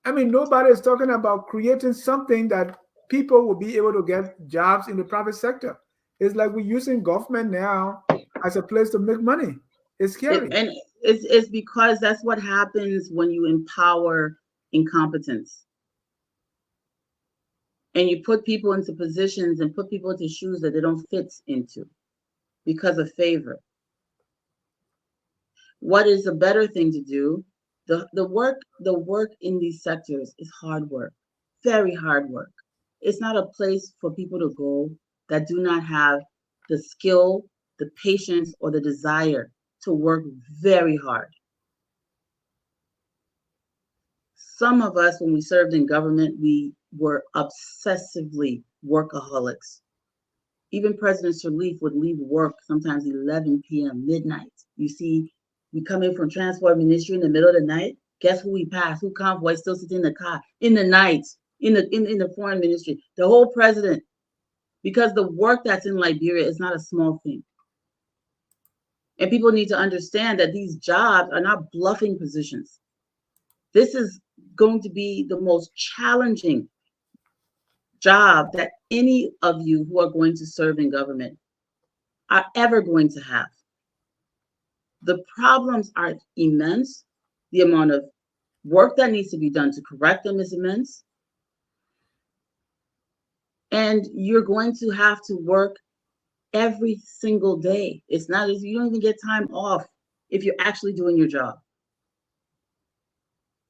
I mean, nobody is talking about creating something that people will be able to get jobs in the private sector. It's like we're using government now as a place to make money. It's scary. And it's because that's what happens when you empower incompetence. And you put people into positions and put people into shoes that they don't fit into because of favor. What is a better thing to do? The work in these sectors is hard work, very hard work. It's not a place for people to go that do not have the skill, the patience, or the desire to work very hard. Some of us, when we served in government, we were obsessively workaholics. Even President Sirleaf would leave work sometimes 11 p.m., midnight. You see, we come in from transport ministry in the middle of the night. Guess who we pass? Who convoy still sitting in the car in the night, in the foreign ministry? The whole president. Because the work that's in Liberia is not a small thing. And people need to understand that these jobs are not bluffing positions. This is going to be the most challenging job that any of you who are going to serve in government are ever going to have. The problems are immense. The amount of work that needs to be done to correct them is immense. And you're going to have to work every single day. It's not as you don't even get time off if you're actually doing your job.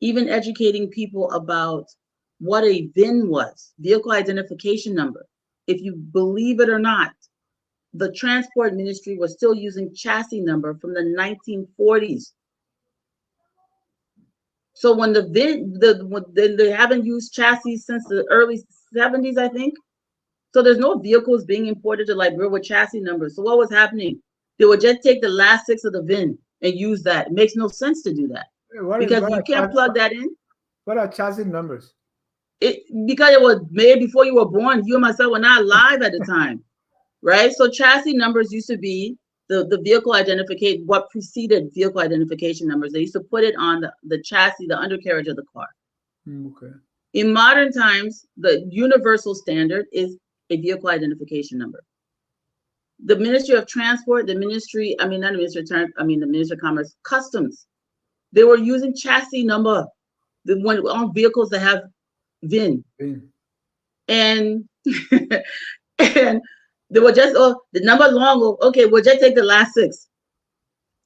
Even educating people about what a VIN was, vehicle identification number. If you believe it or not, the transport ministry was still using chassis number from the 1940s. So when the VIN, they haven't used chassis since the early 70s, I think. So there's no vehicles being imported to Liberia with chassis numbers. So what was happening? They would just take the last 6 of the VIN and use that. It makes no sense to do that because you can't plug that in. What are chassis numbers? Because it was made before you were born. You and myself were not alive at the time, right? So chassis numbers used to be the vehicle identification, what preceded vehicle identification numbers. They used to put it on the chassis, the undercarriage of the car. Okay. In modern times, the universal standard is a vehicle identification number. The Ministry of Transport, the Ministry of Commerce, Customs, they were using chassis number on vehicles that have VIN. And And they were just, oh, the number long, oh, okay, we'll just take the last 6.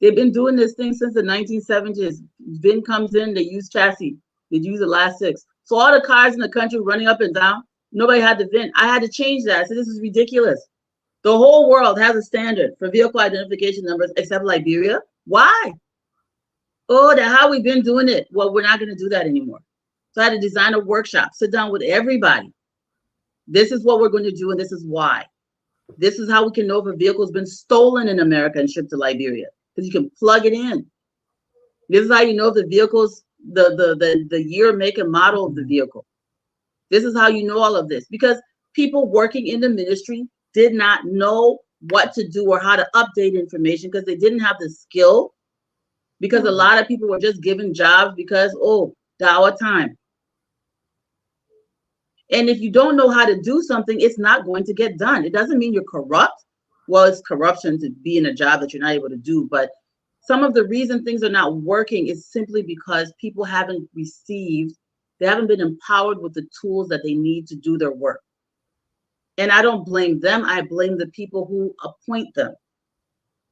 They've been doing this thing since the 1970s. VIN comes in, they use chassis. They use the last 6. So all the cars in the country running up and down, nobody had the VIN. I had to change that. So this is ridiculous. The whole world has a standard for vehicle identification numbers except Liberia. Why? Oh, that's how we've been doing it. Well, we're not going to do that anymore. So I had to design a workshop, sit down with everybody. This is what we're going to do, and this is why. This is how we can know if a vehicle's been stolen in America and shipped to Liberia, because you can plug it in. This is how you know if the vehicle's the year, make, and model of the vehicle. This is how you know all of this, because people working in the ministry did not know what to do or how to update information because they didn't have the skill, because a lot of people were just given jobs because, oh, our time. And if you don't know how to do something, it's not going to get done. It doesn't mean you're corrupt. Well, it's corruption to be in a job that you're not able to do. But some of the reason things are not working is simply because people haven't received, they haven't been empowered with the tools that they need to do their work. And I don't blame them. I blame the people who appoint them.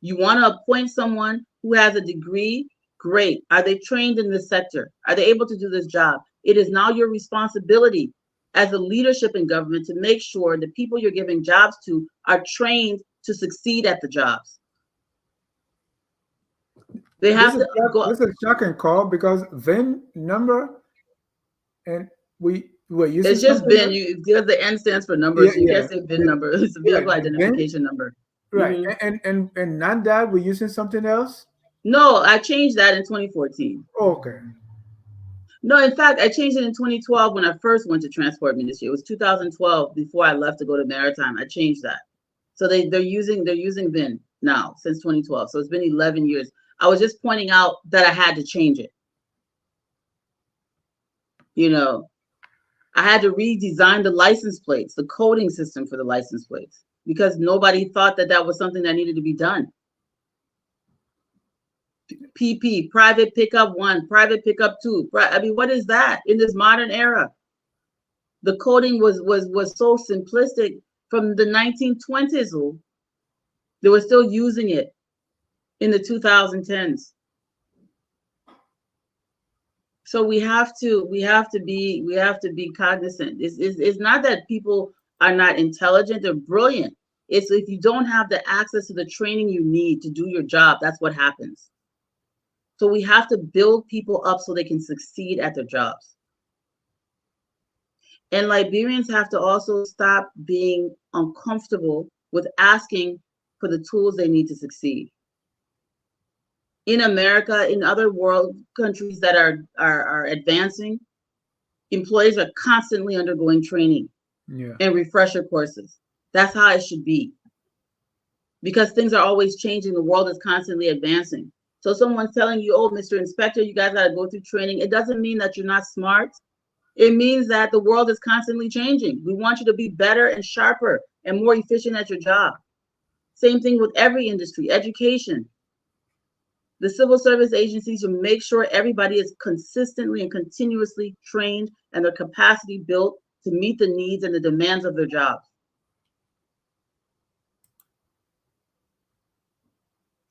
You want to appoint someone who has a degree? Great. Are they trained in this sector? Are they able to do this job? It is now your responsibility as a leadership in government to make sure the people you're giving jobs to are trained to succeed at the jobs. They have to go. This is a shocking call because VIN number, and we were using. It's just VIN. Because the N stands for numbers. Yeah, you can't say VIN number. It's a vehicle identification number. Right. And not that we're using something else. No, I changed that in 2014. Okay. No, in fact, I changed it in 2012 when I first went to transport ministry. It was 2012 before I left to go to Maritime. I changed that. So they're using VIN now since 2012. So it's been 11 years. I was just pointing out that I had to change it. You know, I had to redesign the license plates, the coding system for the license plates, because nobody thought that that was something that needed to be done. PP, private pickup 1, private pickup 2. I mean, what is that in this modern era? The coding was so simplistic from the 1920s. They were still using it in the 2010s. So we have to be cognizant. It's not that people are not intelligent, they're brilliant. It's if you don't have the access to the training you need to do your job, that's what happens. So we have to build people up so they can succeed at their jobs. And Liberians have to also stop being uncomfortable with asking for the tools they need to succeed. In America, in other world countries that are advancing, employees are constantly undergoing training and refresher courses. That's how it should be. Because things are always changing. The world is constantly advancing. So someone's telling you, oh, Mr. Inspector, you guys got to go through training. It doesn't mean that you're not smart. It means that the world is constantly changing. We want you to be better and sharper and more efficient at your job. Same thing with every industry, education. The civil service agencies will make sure everybody is consistently and continuously trained and their capacity built to meet the needs and the demands of their jobs.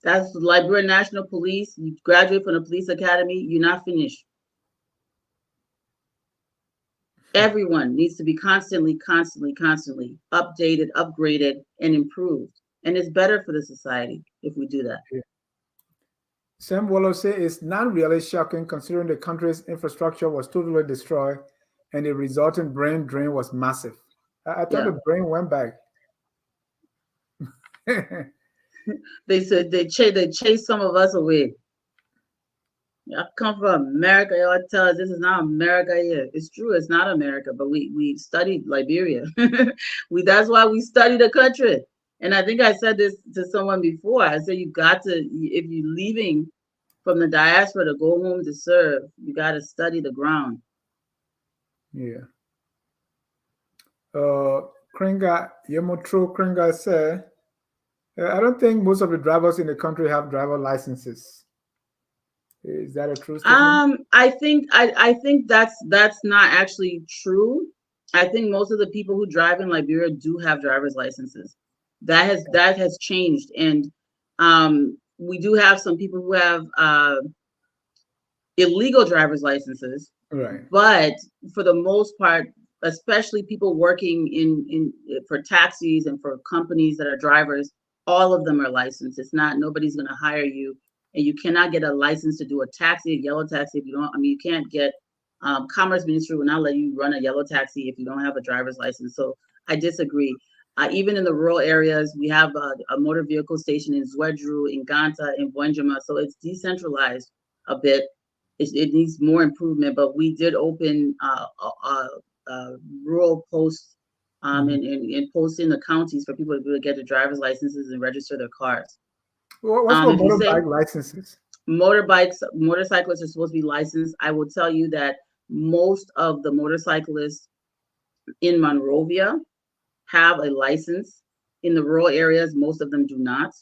That's the Liberian National Police. You graduate from the police academy, you're not finished. Everyone needs to be constantly updated, upgraded, and improved. And it's better for the society if we do that. Yeah. Sam Wallow says it's not really shocking considering the country's infrastructure was totally destroyed and the resulting brain drain was massive. I thought the brain went back. They said they chased some of us away. I come from America. Y'all tell us this is not America here. It's true, it's not America, but we studied Liberia. That's why we study the country. And I think I said this to someone before. I said you got to, if you're leaving from the diaspora to go home to serve, you got to study the ground. Yeah. Kringa Yemotro Kringa said, I don't think most of the drivers in the country have driver licenses. Is that a true statement? I think that's not actually true. I think most of the people who drive in Liberia do have driver's licenses. That has changed, and we do have some people who have illegal driver's licenses, Right. but for the most part, especially people working in for taxis and for companies that are drivers, all of them are licensed. It's not, nobody's going to hire you, and you cannot get a license to do a taxi, a yellow taxi, if you don't. I mean, you can't get Commerce Ministry will not let you run a yellow taxi if you don't have a driver's license. So I disagree. Even in the rural areas, we have a motor vehicle station in Zwedru, in Ganta, in Buenjama, so it's decentralized a bit. It needs more improvement, but we did open rural posts and posts in the counties for people to be able to get their driver's licenses and register their cars. What's for If you say motorbike licenses? motorcyclists are supposed to be licensed, I will tell you that most of the motorcyclists in Monrovia have a license. In the rural areas, most of them do not.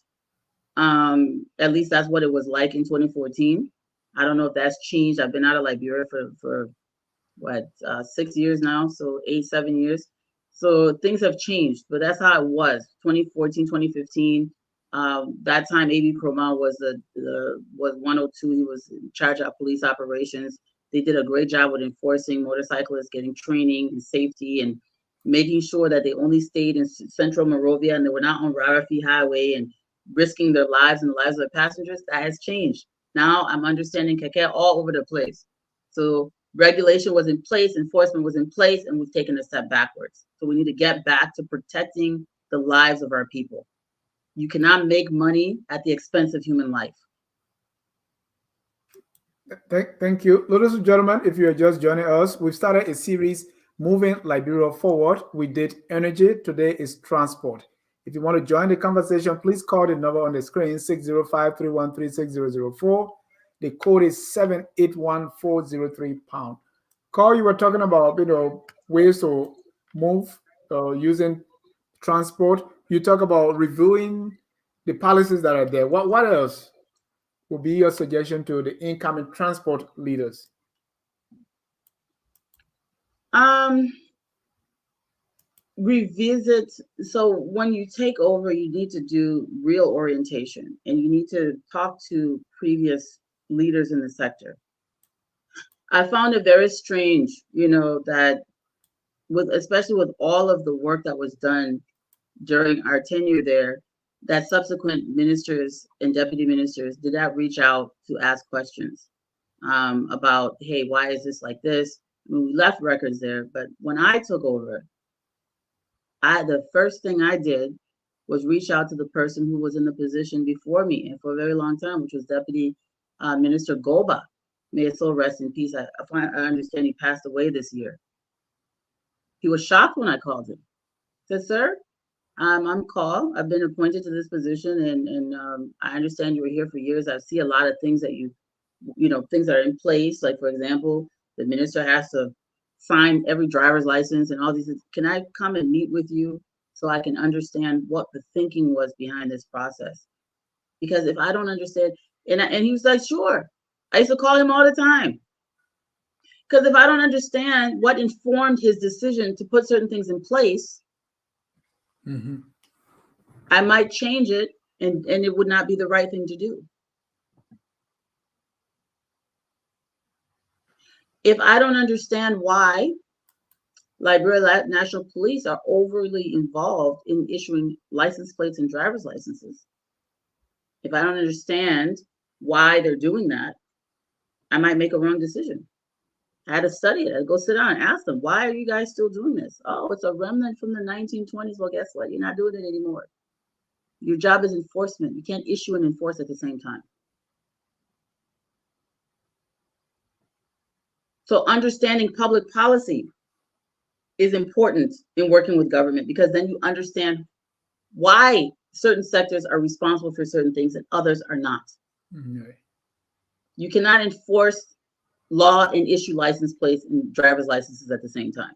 At least that's what it was like in 2014. I don't know if that's changed. I've been out of Liberia for what 6 years now, so 7 years. So things have changed, but that's how it was. 2014, 2015. That time, A.B. Cromwell was was 102. He was in charge of police operations. They did a great job with enforcing motorcyclists, getting training and safety, and making sure that they only stayed in central Monrovia and they were not on Rarafi Highway and risking their lives and the lives of their passengers. That has changed. Now I'm understanding Keke all over the place. So regulation was in place, enforcement was in place, and we've taken a step backwards. So we need to get back to protecting the lives of our people. You cannot make money at the expense of human life. Thank you. Ladies and gentlemen, if you are just joining us, we've started a series moving Liberia forward. We did energy. Today is transport. If you want to join the conversation, please call the number on the screen, 605-313-6004. The code is 781-403#. Carl, you were talking about, ways to move using transport. You talk about reviewing the policies that are there. What else would be your suggestion to the incoming transport leaders? Revisit. So when you take over, you need to do real orientation, and you need to talk to previous leaders in the sector. I found it very strange, that especially with all of the work that was done during our tenure there, that subsequent ministers and deputy ministers did not reach out to ask questions about, hey, why is this like this? I mean, we left records there, but when I took over, the first thing I did was reach out to the person who was in the position before me and for a very long time, which was Deputy Minister Goba. May his soul rest in peace. I understand he passed away this year. He was shocked when I called him. He said, sir, I'm Carl. I've been appointed to this position, and I understand you were here for years. I see a lot of things that things that are in place. Like, for example, the minister has to sign every driver's license and all these things. Can I come and meet with you so I can understand what the thinking was behind this process? Because if I don't understand, and he was like, sure. I used to call him all the time. Because if I don't understand what informed his decision to put certain things in place, I might change it, and it would not be the right thing to do. If I don't understand why Liberia National Police are overly involved in issuing license plates and driver's licenses, if I don't understand why they're doing that, I might make a wrong decision. I had to study it. I'd go sit down and ask them, why are you guys still doing this? Oh, it's a remnant from the 1920s. Well, guess what? You're not doing it anymore. Your job is enforcement. You can't issue and enforce at the same time. So understanding public policy is important in working with government, because then you understand why certain sectors are responsible for certain things and others are not. You cannot enforce law and issue license plates and driver's licenses at the same time.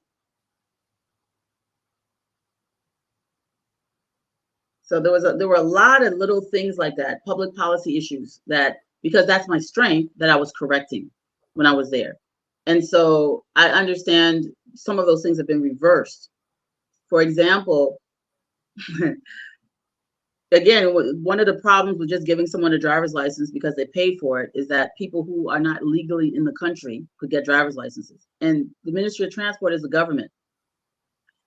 So there were a lot of little things like that, public policy issues, that, because that's my strength, that I was correcting when I was there. And so I understand some of those things have been reversed. For example, again, one of the problems with just giving someone a driver's license because they paid for it is that people who are not legally in the country could get driver's licenses. And the Ministry of Transport is the government.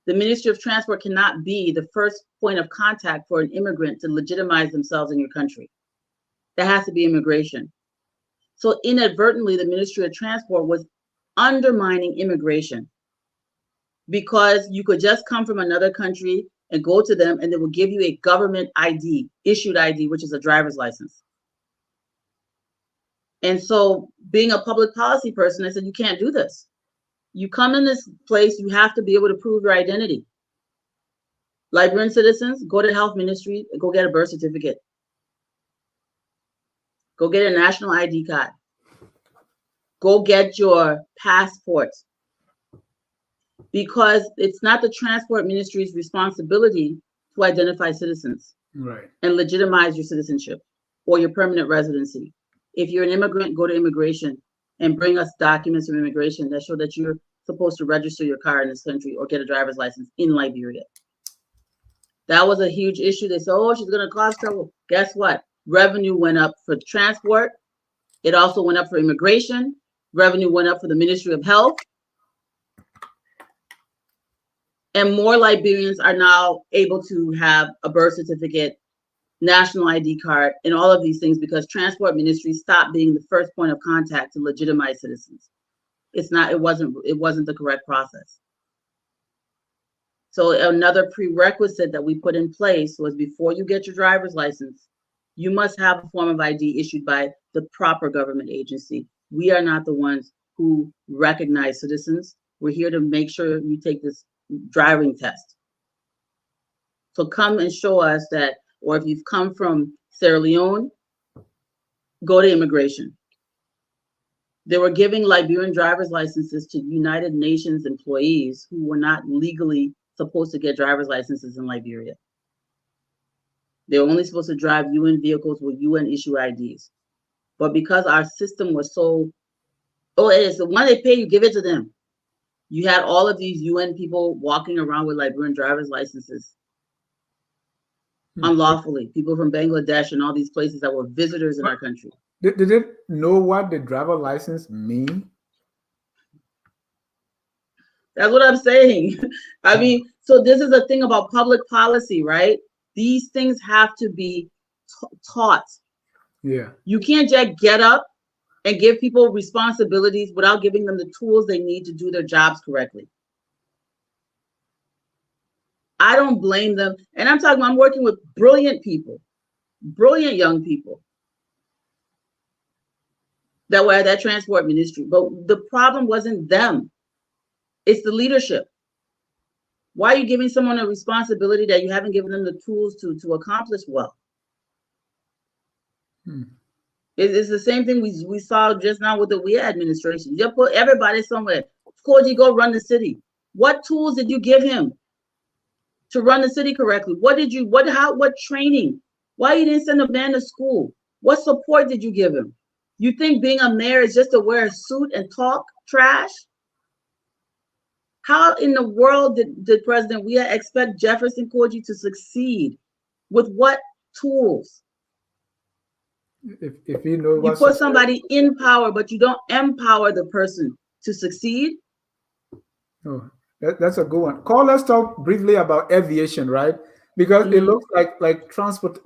The Ministry of Transport cannot be the first point of contact for an immigrant to legitimize themselves in your country. That has to be immigration. So inadvertently, the Ministry of Transport was undermining immigration because you could just come from another country and go to them and they will give you a government ID, issued ID, which is a driver's license. And so being a public policy person, I said, you can't do this. You come in this place, you have to be able to prove your identity. Liberian citizens, go to health ministry, go get a birth certificate. Go get a national ID card. Go get your passport. Because it's not the transport ministry's responsibility to identify citizens, right, and legitimize your citizenship or your permanent residency. If you're an immigrant, go to immigration and bring us documents from immigration that show that you're supposed to register your car in this country or get a driver's license in Liberia. That was a huge issue. They said, oh, she's going to cause trouble. Guess what? Revenue went up for transport. It also went up for immigration. Revenue went up for the Ministry of Health. And more Liberians are now able to have a birth certificate, national ID card, and all of these things because transport ministry stopped being the first point of contact to legitimize citizens. It wasn't the correct process. So another prerequisite that we put in place was before you get your driver's license, you must have a form of ID issued by the proper government agency. We are not the ones who recognize citizens. We're here to make sure you take this driving test. So come and show us that, or if you've come from Sierra Leone, go to immigration. They were giving Liberian driver's licenses to United Nations employees who were not legally supposed to get driver's licenses in Liberia. They were only supposed to drive UN vehicles with UN issue IDs. But because our system was so, it's the one they pay, you give it to them. You had all of these UN people walking around with Liberian driver's licenses unlawfully, people from Bangladesh and all these places that were visitors in our country. Did they know what the driver license mean? That's what I'm saying. I mean, so this is the thing about public policy, right? These things have to be taught. Yeah. You can't just get up and give people responsibilities without giving them the tools they need to do their jobs correctly. I don't blame them. And I'm working with brilliant people, brilliant young people that were at that transport ministry. But the problem wasn't them. It's the leadership. Why are you giving someone a responsibility that you haven't given them the tools to accomplish well? It's the same thing we saw just now with the Yeyia administration. You put everybody somewhere. Koji, go run the city. What tools did you give him to run the city correctly? What training? Why you didn't send a man to school? What support did you give him? You think being a mayor is just to wear a suit and talk trash? How in the world did President Yeyia expect Jefferson Koji to succeed? With what tools? If you know, you put somebody in power, but you don't empower the person to succeed. Oh, that's a good one. Carl, let's talk briefly about aviation, right? Because it looks like transport,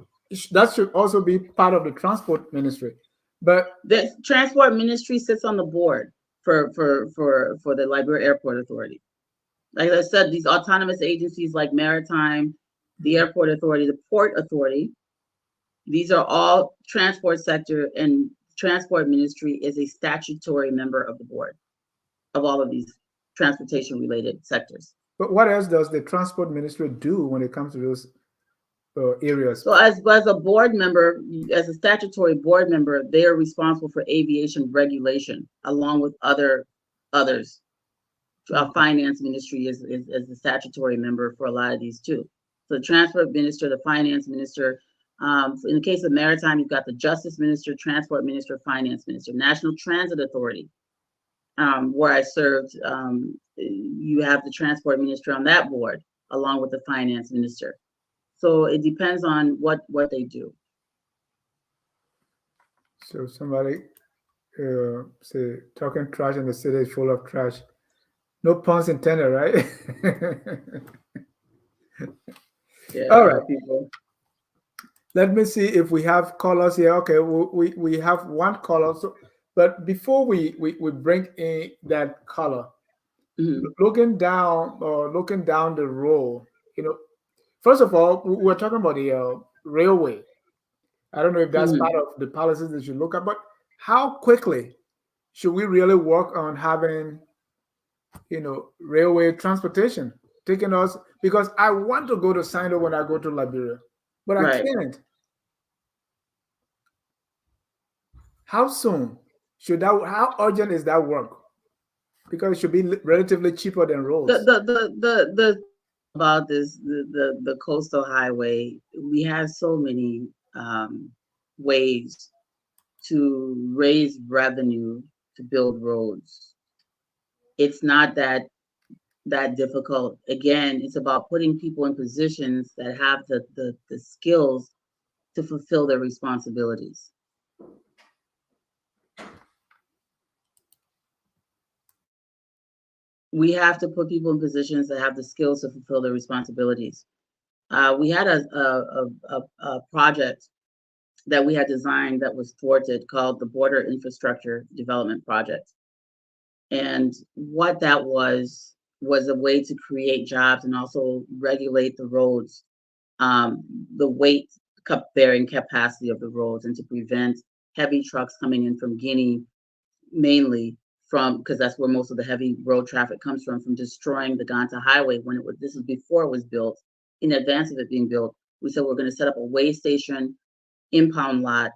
that should also be part of the transport ministry. But the transport ministry sits on the board for the Liberia Airport Authority. Like I said, these autonomous agencies like Maritime, the Airport Authority, the Port Authority, these are all transport sector, and transport ministry is a statutory member of the board of all of these transportation related sectors. But what else does the transport ministry do when it comes to those areas? So as a board member, as a statutory board member, they are responsible for aviation regulation along with others. Finance ministry is the statutory member for a lot of these too. So the transport minister, the finance minister, in the case of Maritime, you've got the justice minister, transport minister, finance minister, National Transit Authority. where I served, you have the transport minister on that board, along with the finance minister. So it depends on what they do. So somebody say talking trash in the city is full of trash. No puns intended, right? Yeah, All a lot right. of people. Let me see if we have callers here. Okay, we have one caller. So, but before we bring in that caller, Mhm. looking down the road, first of all, we're talking about the railway. I don't know if that's Mhm. part of the policies that you look at, but how quickly should we really work on having, railway transportation taking us? Because I want to go to Sino when I go to Liberia, but I Right. can't. How soon should that? How urgent is that work? Because it should be relatively cheaper than roads. The about this the coastal highway, we have so many ways to raise revenue to build roads. It's not that difficult. Again, it's about putting people in positions that have the skills to fulfill their responsibilities. We have to put people in positions that have the skills to fulfill their responsibilities. We had a project that we had designed that was thwarted called the Border Infrastructure Development Project. And what that was a way to create jobs and also regulate the roads, the weight bearing capacity of the roads, and to prevent heavy trucks coming in from Guinea, mainly from, because that's where most of the heavy road traffic comes from destroying the Ganta Highway when it was, this was before it was built. In advance of it being built, we said we're going to set up a weigh station, impound lot,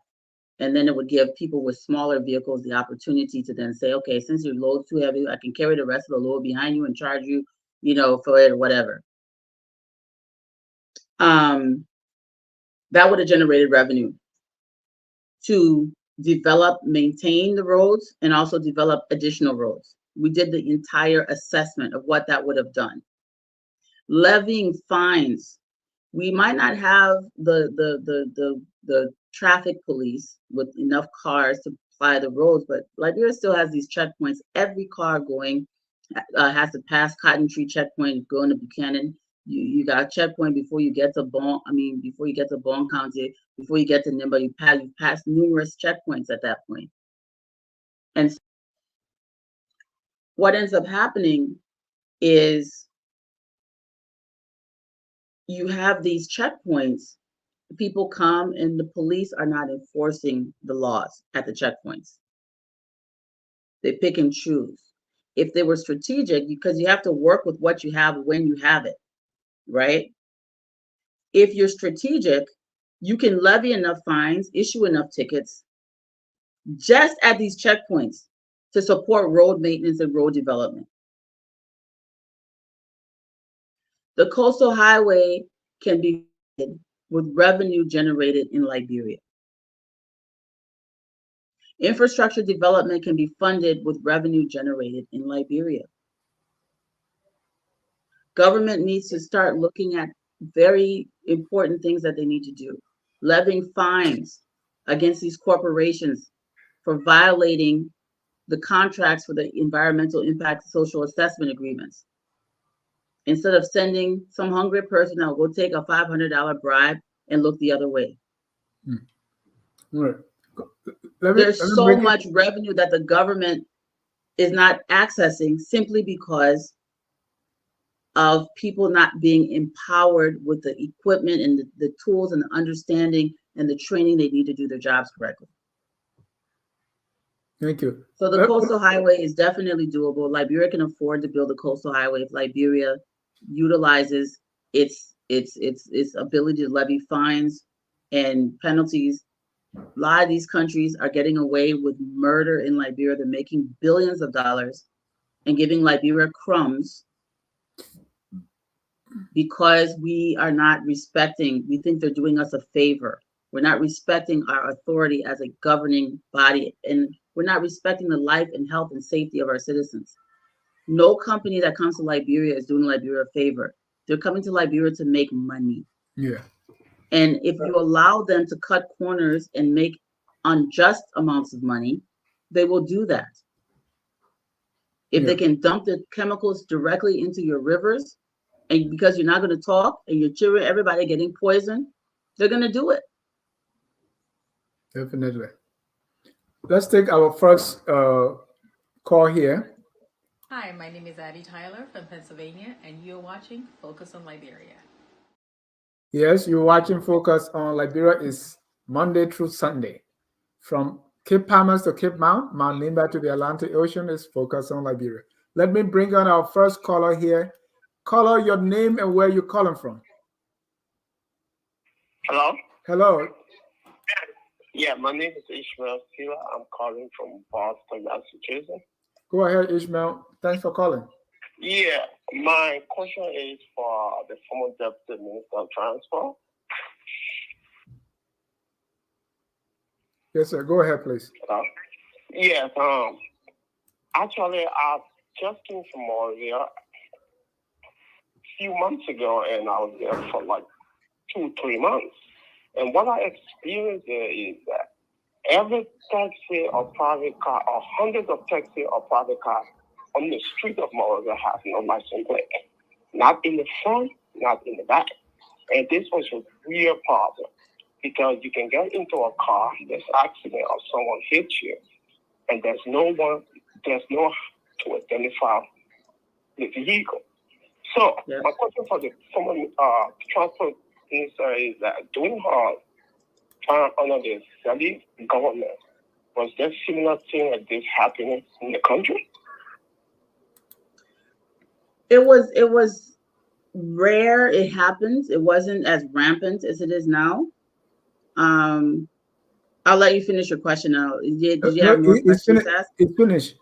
and then it would give people with smaller vehicles the opportunity to then say, okay, since your load's too heavy, I can carry the rest of the load behind you and charge you, for it or whatever. That would have generated revenue to develop, maintain the roads, and also develop additional roads. We did the entire assessment of what that would have done. Levying fines. We might not have the traffic police with enough cars to ply the roads, but Liberia still has these checkpoints. Every car going has to pass Cotton Tree checkpoint, going to Buchanan. You got a checkpoint before you get to before you get to Bon County, before you get to Nimba, you pass numerous checkpoints at that point. And what ends up happening is you have these checkpoints, people come and the police are not enforcing the laws at the checkpoints. They pick and choose. If they were strategic, because you have to work with what you have when you have it, right? If you're strategic, you can levy enough fines, issue enough tickets just at these checkpoints to support road maintenance and road development. The coastal highway can be funded with revenue generated in Liberia. Infrastructure development can be funded with revenue generated in Liberia. Government needs to start looking at very important things that they need to do. Levying fines against these corporations for violating the contracts for the environmental impact social assessment agreements. Instead of sending some hungry person that will go take a $500 bribe and look the other way. All right. There's Let me so bring it. much revenue that the government is not accessing simply because of people not being empowered with the equipment and the tools and the understanding and the training they need to do their jobs correctly. Thank you. So the coastal highway is definitely doable. Liberia can afford to build a coastal highway if Liberia utilizes its ability to levy fines and penalties. A lot of these countries are getting away with murder in Liberia. They're making billions of dollars and giving Liberia crumbs because we are not respecting. We think they're doing us a favor We're not respecting our authority as a governing body, and we're not respecting the life and health and safety of our citizens. No company that comes to Liberia is doing Liberia a favor. They're coming to Liberia to make money. Yeah. And if you allow them to cut corners and make unjust amounts of money, they will do that. If they can dump the chemicals directly into your rivers, and because you're not going to talk and your children, everybody getting poisoned, they're going to do it. Definitely. Let's take our first call here. Hi, my name is Addie Tyler from Pennsylvania, and you're watching Focus on Liberia. Yes, you're watching Focus on Liberia. Is Monday through Sunday. From Cape Palmas to Cape Mount Linda to the Atlantic Ocean is Focus on Liberia. Let me bring on our first caller here. Caller, your name and where you're calling from. Hello? Hello. Yeah, my name is Ishmael Sila. I'm calling from Boston, Massachusetts. Go ahead, Ishmael. Thanks for calling. Yeah, my question is for the former Deputy Minister of Transport. Yes, sir. Go ahead, please. Yes, actually, I just came from Moravia a few months ago, and I was there for like 2-3 months. And what I experienced there is that every taxi or private car, or hundreds of taxi or private cars on the street of Moravia has no license plate. Not in the front, not in the back. And this was a real problem because you can get into a car, there's accident or someone hits you, and there's no to identify the vehicle. So my question for the former transport minister is that during her time under the Zali government, was there similar thing like this happening in the country? It was rare. It happens. It wasn't as rampant as it is now. I'll let you finish your question now. Did you have more questions to ask? It's finished.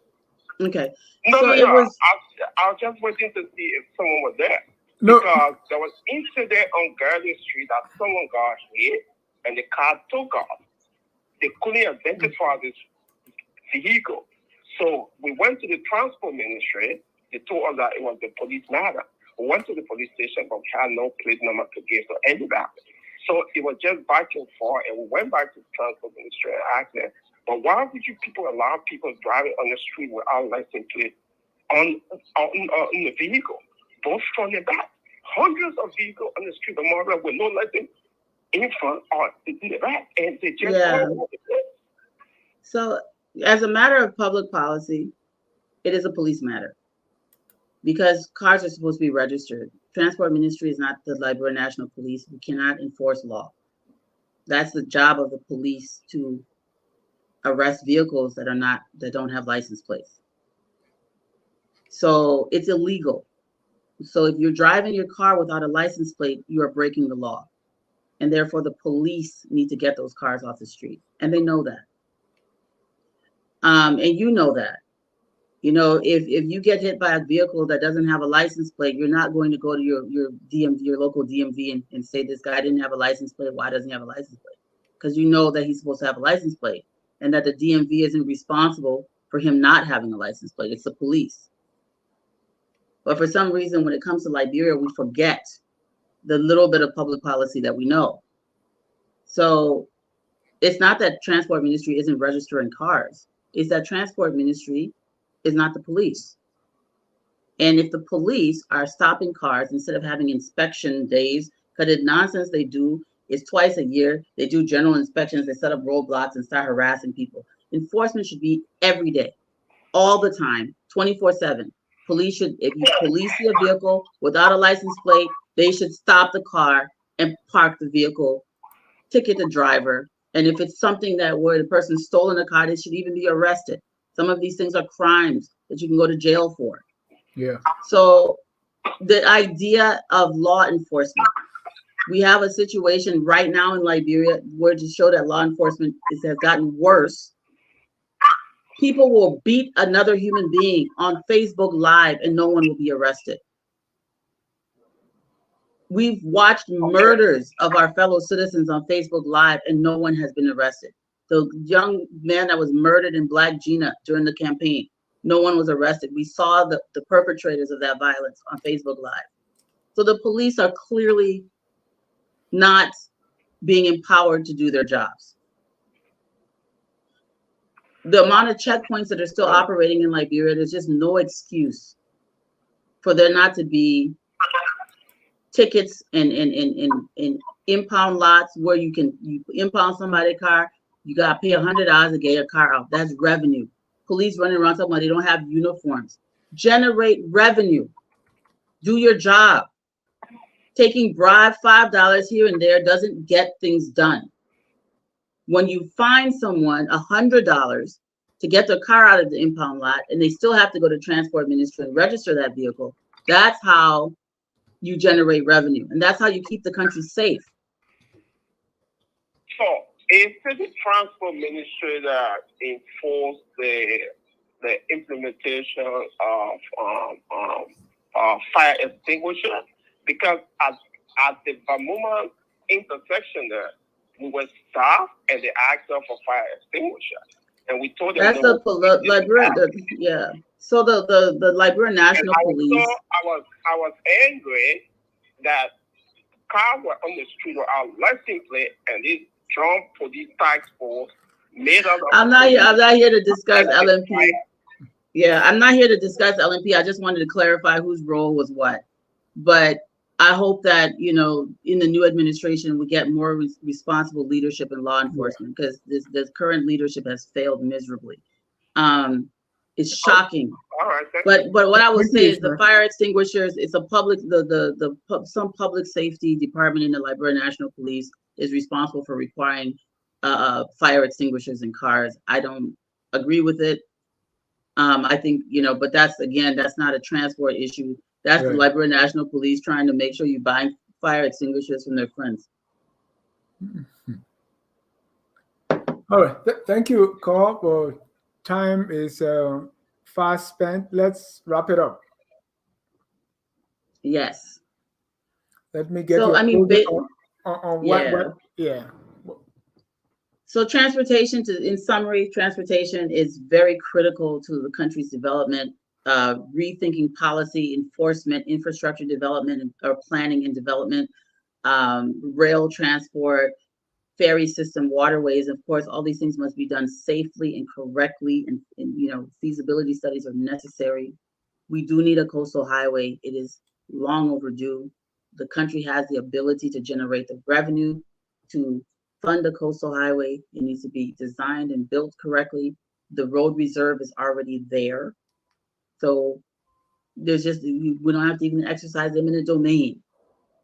Okay. No. I was just waiting to see if someone was there. No. Because there was incident on Gardner Street that someone got hit and the car took off. They couldn't identify this vehicle. So we went to the transport ministry. They told us that it was the police matter. We went to the police station, but we had no plate number to give to anybody. So it was just back and forth, and we went back to the transport ministry and asked them, but why would you people allow people driving on the street without license plate on the vehicle, both front and back? Hundreds of vehicles on the street of Moravia with no license in front or in the back, and they just So, as a matter of public policy, it is a police matter because cars are supposed to be registered. Transport Ministry is not the Liberia National Police. We cannot enforce law. That's the job of the police to arrest vehicles that don't have license plates. So it's illegal. So if you're driving your car without a license plate, you are breaking the law. And therefore the police need to get those cars off the street. And they know that. And you know that. You know, if you get hit by a vehicle that doesn't have a license plate, you're not going to go to your DMV, your local DMV and say this guy didn't have a license plate. Why doesn't he have a license plate? Because you know that he's supposed to have a license plate and that the DMV isn't responsible for him not having a license plate. It's the police. But for some reason, when it comes to Liberia, we forget the little bit of public policy that we know. So it's not that Transport Ministry isn't registering cars. It's that Transport Ministry is not the police. And if the police are stopping cars instead of having inspection days, because the nonsense they do is twice a year, they do general inspections, they set up roadblocks and start harassing people. Enforcement should be every day, all the time, 24/7. Police should, if you police a vehicle without a license plate, they should stop the car and park the vehicle, ticket the driver. And if it's something that where the person's stolen a car, they should even be arrested. Some of these things are crimes that you can go to jail for. Yeah. So the idea of law enforcement, we have a situation right now in Liberia where to show that law enforcement has gotten worse. People will beat another human being on Facebook Live and no one will be arrested. We've watched murders of our fellow citizens on Facebook Live, and no one has been arrested. The young man that was murdered in Black Gina during the campaign, no one was arrested. We saw the perpetrators of that violence on Facebook Live. So the police are clearly not being empowered to do their jobs. The amount of checkpoints that are still operating in Liberia, there's just no excuse for there not to be tickets and impound lots where you impound somebody's car, you gotta pay $100 to get your car out. That's revenue. Police running around talking about they don't have uniforms. Generate revenue. Do your job. Taking bribe $5 here and there doesn't get things done. When you find someone $100 to get their car out of the impound lot and they still have to go to transport ministry and register that vehicle, that's how you generate revenue, and that's how you keep the country safe. So is the transport ministry that enforce the implementation of fire extinguisher? Because at the Bamuma intersection there, we were stopped and they asked us for fire extinguisher, and we told them that's no, the Liberian, yeah. So the Liberian National Police. I was angry that cars were on the street without license plate, and this Trump police task force made us. I'm not here to discuss LMP. Yeah, I'm not here to discuss LMP. I just wanted to clarify whose role was what. But I hope that, in the new administration, we get more responsible leadership in law enforcement, because this current leadership has failed miserably. It's shocking. All right, but what I would say is the fire extinguishers, it's a public, some public safety department in the Liberia National Police is responsible for requiring fire extinguishers in cars. I don't agree with it. I think, but that's not a transport issue. That's right. The Liberia National Police trying to make sure you buy fire extinguishers from their friends. All right. Thank you, Carl. Time is fast spent. Let's wrap it up. Yes. Let me get on what. Yeah. So transportation, in summary, transportation is very critical to the country's development. Rethinking policy, enforcement, infrastructure development, or planning and development, rail transport, ferry system, waterways. Of course, all these things must be done safely and correctly, and feasibility studies are necessary. We do need a coastal highway. It is long overdue. The country has the ability to generate the revenue to fund a coastal highway. It needs to be designed and built correctly. The road reserve is already there. So we don't have to even exercise eminent domain.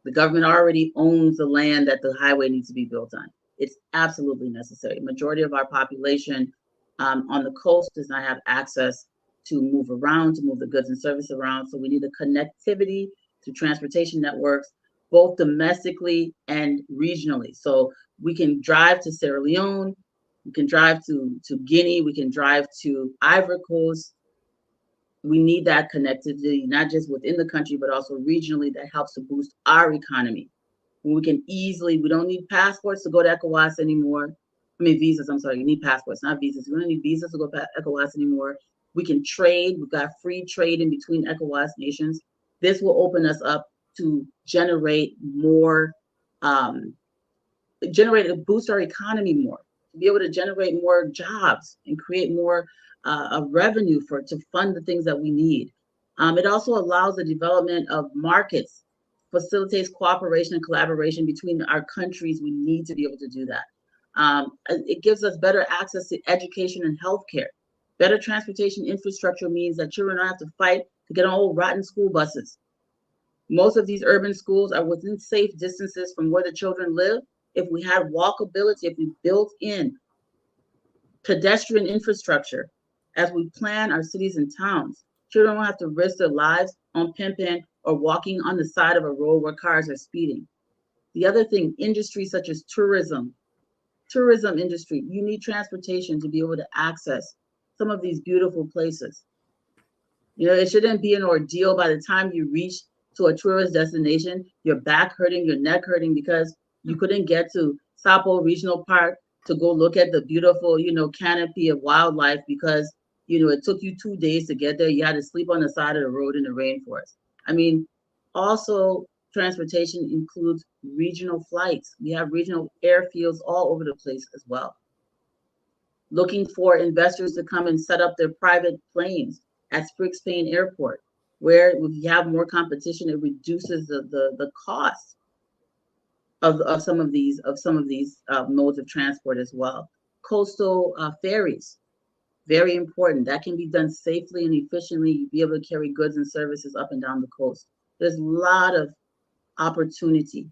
The government already owns the land that the highway needs to be built on. It's absolutely necessary. Majority of our population on the coast does not have access to move around, to move the goods and services around. So we need the connectivity to transportation networks, both domestically and regionally. So we can drive to Sierra Leone, we can drive to Guinea, we can drive to Ivory Coast. We need that connectivity, not just within the country, but also regionally, that helps to boost our economy. We don't need passports to go to ECOWAS anymore. Visas, you need passports, not visas. We don't need visas to go to ECOWAS anymore. We can trade, we've got free trade in between ECOWAS nations. This will open us up to generate more, boost our economy more, to be able to generate more jobs and create more revenue to fund the things that we need. It also allows the development of markets, facilitates cooperation and collaboration between our countries. We need to be able to do that. It gives us better access to education and healthcare. Better transportation infrastructure means that children don't have to fight to get on old rotten school buses. Most of these urban schools are within safe distances from where the children live. If we had walkability, if we built in pedestrian infrastructure as we plan our cities and towns, children don't have to risk their lives on pimping or walking on the side of a road where cars are speeding. The other thing, industries such as tourism industry, you need transportation to be able to access some of these beautiful places. It shouldn't be an ordeal by the time you reach to a tourist destination, your back hurting, your neck hurting because you couldn't get to Sapo Regional Park to go look at the beautiful, canopy of wildlife because, it took you 2 days to get there. You had to sleep on the side of the road in the rainforest. I mean, also transportation includes regional flights. We have regional airfields all over the place as well. Looking for investors to come and set up their private planes at Spriggs-Payne Airport, where if you have more competition, it reduces the cost of some of these modes of transport as well. Coastal ferries, very important. That can be done safely and efficiently, be able to carry goods and services up and down the coast. There's a lot of opportunity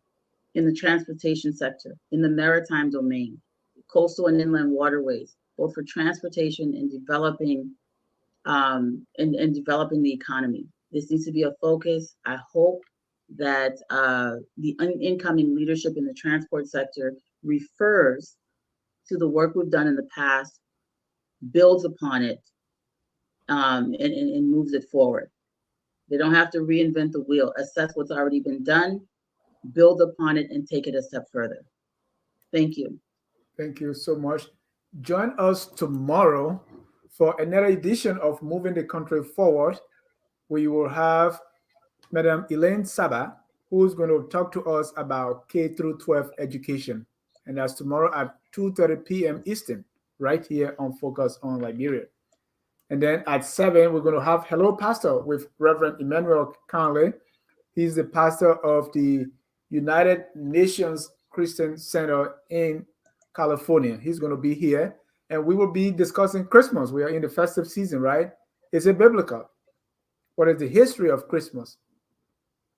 in the transportation sector, in the maritime domain, coastal and inland waterways, both for transportation and developing developing the economy. This needs to be a focus. I hope that the incoming leadership in the transport sector refers to the work we've done in the past, builds upon it, and moves it forward. They don't have to reinvent the wheel. Assess what's already been done, build upon it, and take it a step further. Thank you. Thank you so much. Join us tomorrow for another edition of Moving the Country Forward. We will have Madam Elaine Saba, who's going to talk to us about K through 12 education. And that's tomorrow at 2:30 p.m. Eastern, right here on Focus on Liberia. And then at 7, we're going to have Hello Pastor with Reverend Emmanuel Conley. He's the pastor of the United Nations Christian Center in California. He's going to be here, and we will be discussing Christmas. We are in the festive season, right? Is it biblical? What is the history of Christmas?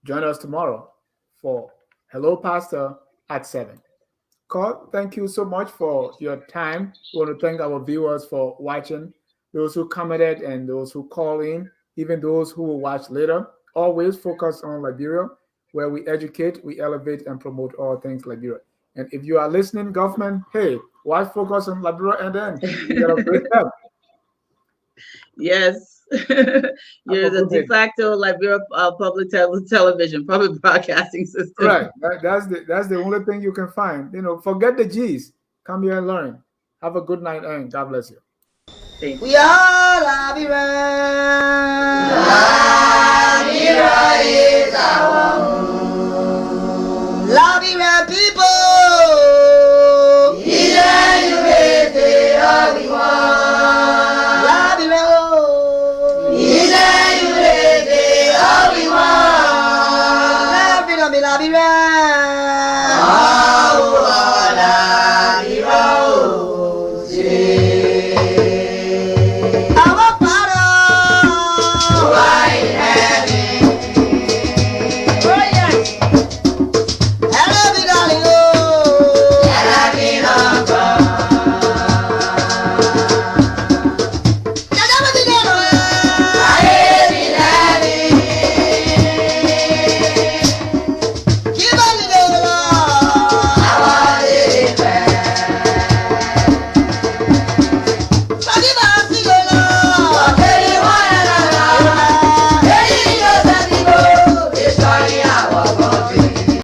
Join us tomorrow for Hello Pastor at 7. Carl, thank you so much for your time. We want to thank our viewers for watching, those who commented and those who call in, even those who will watch later. Always focus on Liberia, where we educate, we elevate, and promote all things Liberia. And if you are listening, government, hey, why focus on Liberia and then you got a great help. Yes. You're the de facto Liberia public television, public broadcasting system. Right. That's the only thing you can find. Forget the G's. Come here and learn. Have a good night and God bless you. Thank you. We are Liberia. Liberia is our home.